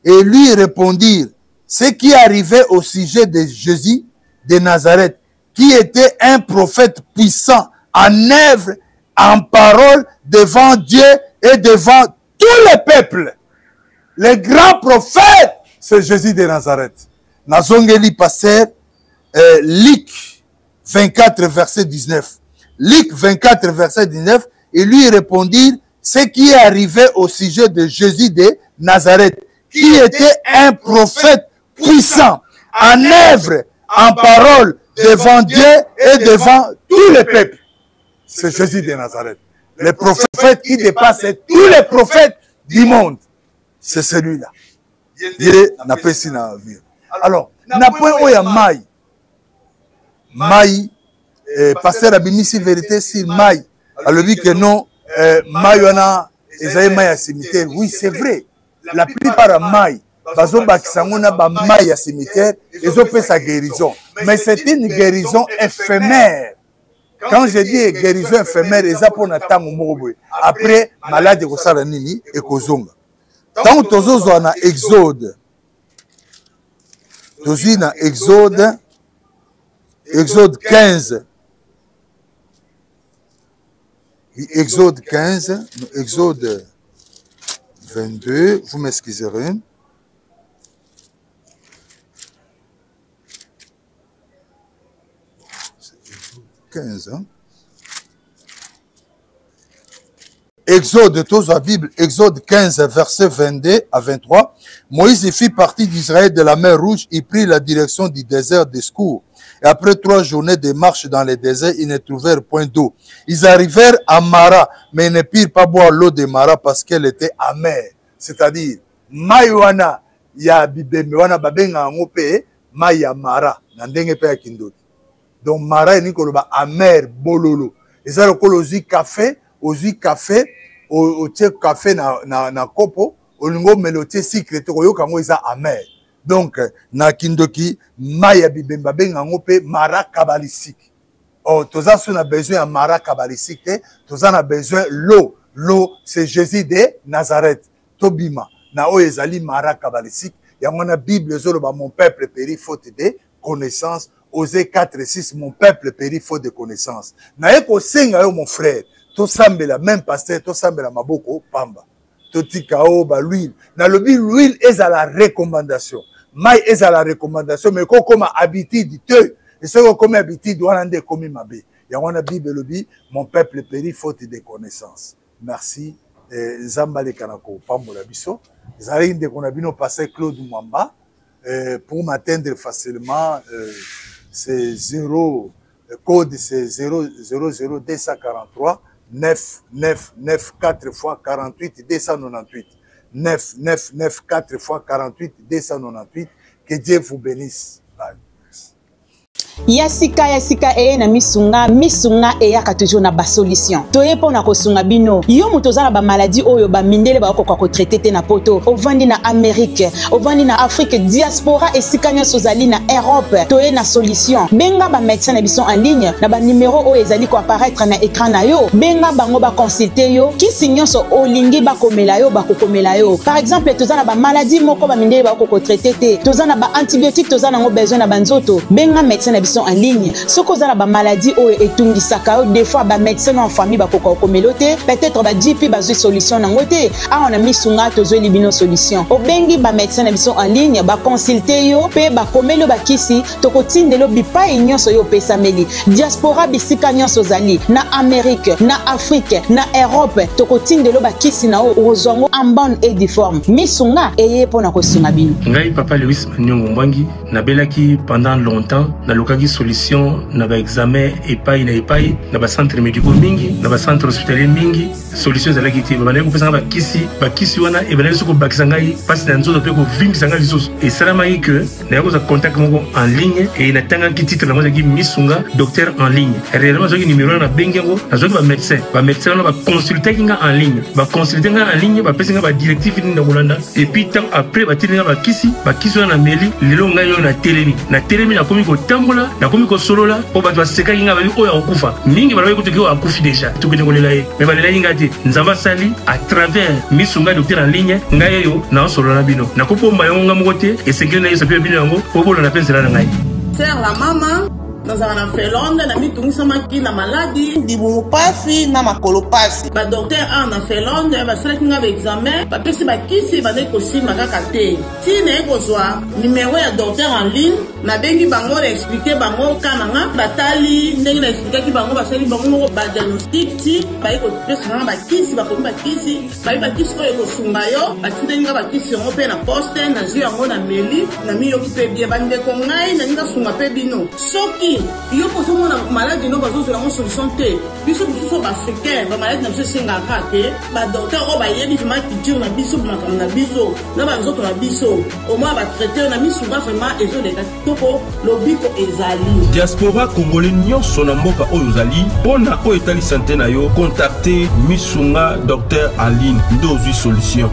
Et lui répondirent, ce qui arrivait au sujet de Jésus de Nazareth, qui était un prophète puissant en œuvre, en parole, devant Dieu et devant tous les peuples. Le grand prophète, c'est Jésus de Nazareth. Nazongeli passer Luc 24 verset 19. Luc 24 verset 19, et lui répondit ce qui est arrivé au sujet de Jésus de Nazareth, qui était un prophète puissant, en œuvre, en parole, devant Dieu et devant tous les peuples. C'est Jésus de Nazareth. Le prophète qui dépasse tous les prophètes du monde. c'est celui-là. Il n'a pas si na vie. Alors, na point où il y a Maï, pasteur Abimisi vérité sur Maï. Alors dit que non, Maï on a Maï à cimetière. Oui, c'est vrai. La plupart de Maï, bazo bakisangona ba Maï à cimetière, ils ont fait sa guérison. Mais c'est une guérison éphémère. Quand je dis guérison éphémère, ils ont pour temps après malade ko sala nini et ko zonga. Tant tozo na Exode. Tozo na Exode 15. Exode 15, Exode 22, vous m'excuserez. C'est 15, hein? Exode, tous la Bible, Exode 15, verset 22 à 23. Moïse fit partie d'Israël de la mer Rouge, il prit la direction du désert d'Escour. Et après 3 journées de marche dans le désert, ils ne trouvèrent point d'eau. Ils arrivèrent à Mara, mais ils ne purent pas boire l'eau de Mara parce qu'elle était amère. C'est-à-dire, Maïwana, ya bibeme, wana babenga ngope, Maïa Mara, nandenge pe ya kindoti. Donc Mara, ni koloba amère, bololo. Et ça, le kolozi café, ozi café, au café na kopo, au lingo meloté secret, au kango isa amère. Donc, na kindoki, Maya bibemba benga ngope mara kabbalistique. Oh, toza on a besoin de mara kabbalistique, toza on a besoin l'eau. L'eau, c'est Jésus de Nazareth. Tobima, na o ezali mara kabbalistique. Ya mona Bible zoloba mon peuple périt faute de connaissance. Osée 4:6, mon peuple périt faute de connaissance. Na eko senga yo mon frère. To sambela même pasteur, to sambela maboko pamba. To tikao ba l'huile. Na lobi l'huile est à la recommandation. Maï est à la recommandation, mais comme habitude, et ce comme habitude, on a commis ma bé. Il y a une Bible, mon peuple périt faute de connaissances. Merci. Zambale Kanako, Pamola Bisso. Zarine de Konabino passé Claude Mwamba. Pour m'atteindre facilement, c'est 0, le code c'est 00243 9 4 fois 48 298. 9 4 fois 48 298. Que Dieu vous bénisse. Yasika na misunga eyaka toujours na ba solution. Toye pona ko sunga bino. Yo mutoza na ba maladie oyo ba mindele ba ko ko traiter te na poto. Ovandi na Amérique, ovandi na Afrique, diaspora esika nyoso zali na Europe. Toye na solution. Benga ba médecin na biso en ligne na ba numéro oyo ezali ko apparaître na écran na yo. Benga bango ba consulter yo. Kisi nyoso olingi ba komela yo ba ko komela yo. Par exemple, toza na ba maladie moko ba mindele ba ko traiter te. Toza na ba antibiotiques, toza na ngo besoin na banzoto. Benga médecin en ligne. Ce que vous avez la maladie ou etungi sakao, des fois ba médecin en famille ba koko komelote, peut-être ba JP ba solution na ngote. Ah on a mis sunga tozo libino solution. O bengi ba médecin en ligne ba consulter yo pe ba komelo ba kisi to kotindelo bipa nyonso yo pesa meli. Diaspora bisika nyonso zali na Amérique, na Afrique, na Europe to kotindelo ba kisi na o ozongo en bonne et difforme. Misunga eye pona ko sunga bino. Ngai papa Lewis Nyongo Mbangi na belaki pendant longtemps na lokaki solution na ba examen epai na ba centre médicaux mingi na ba centre hospitalier mingi solution ezalaki te ba bandeko pesa ba kisi wana e bandeko soko bakisa ngai pasi na nzoto pe ko vingisa ngai lisusu esalamaki que na yakoza contact moko en ligne et na tangaki titre na mozaki misunga docteur en ligne réellement zoki numéro na bengengo na zoki ba médecin wana ba consulter nga en ligne ba pesa nga ba directive ni na kolanda et puis tant après ba tilinga ba kisi wana na meli lelo ngai yo na telemi na komi ko tambola na komi ko solola o ba twa seka kinga ba o ya okufa mingi ba ko to akufi déjà to ko ngolela ye mais ba lela inga te nzamba sali à travers misunga docteur en ligne ngai yo na solola bino na ko pomba yo nga mokote et sekele na yeso pe bino yango ko bolo na pensela na ngai faire la maman dans un felonde na mitungisa maki na maladie dibu pasi na makolo pasi ba docteur en felonde ba sala kinga ba examen ba pesi ba kisi ba ne ko sima kaka te ti ne ko zwa numéro ya docteur en ligne na bengi bango expliquer bango kananga batali ndenge na expliquer ki bango ba sali bango ba diagnostic ti ba ko pesi ba kisi ba ko ba kisi ko sunga yo ba tinga ba kisi ngo pe na poste na zio ngo na meli na mi yo ki pe bien ba ndeko ngai na ninga sunga pe bino soki ezali yo kozomona malade no bazozola solution te biso mosusu baafricain bamalade na biso esengaka te badokter oyo bayebi vraimen culture na biso makambo na biso na banzoto na biso omoi batraite na misunga vraimen ezoleka kitoko lobiko ezali diaspora congolais nyonso na mboka oyo ozali mpona oyo etali sante na yo contacte misunga Dr Aline nde ozwi solution.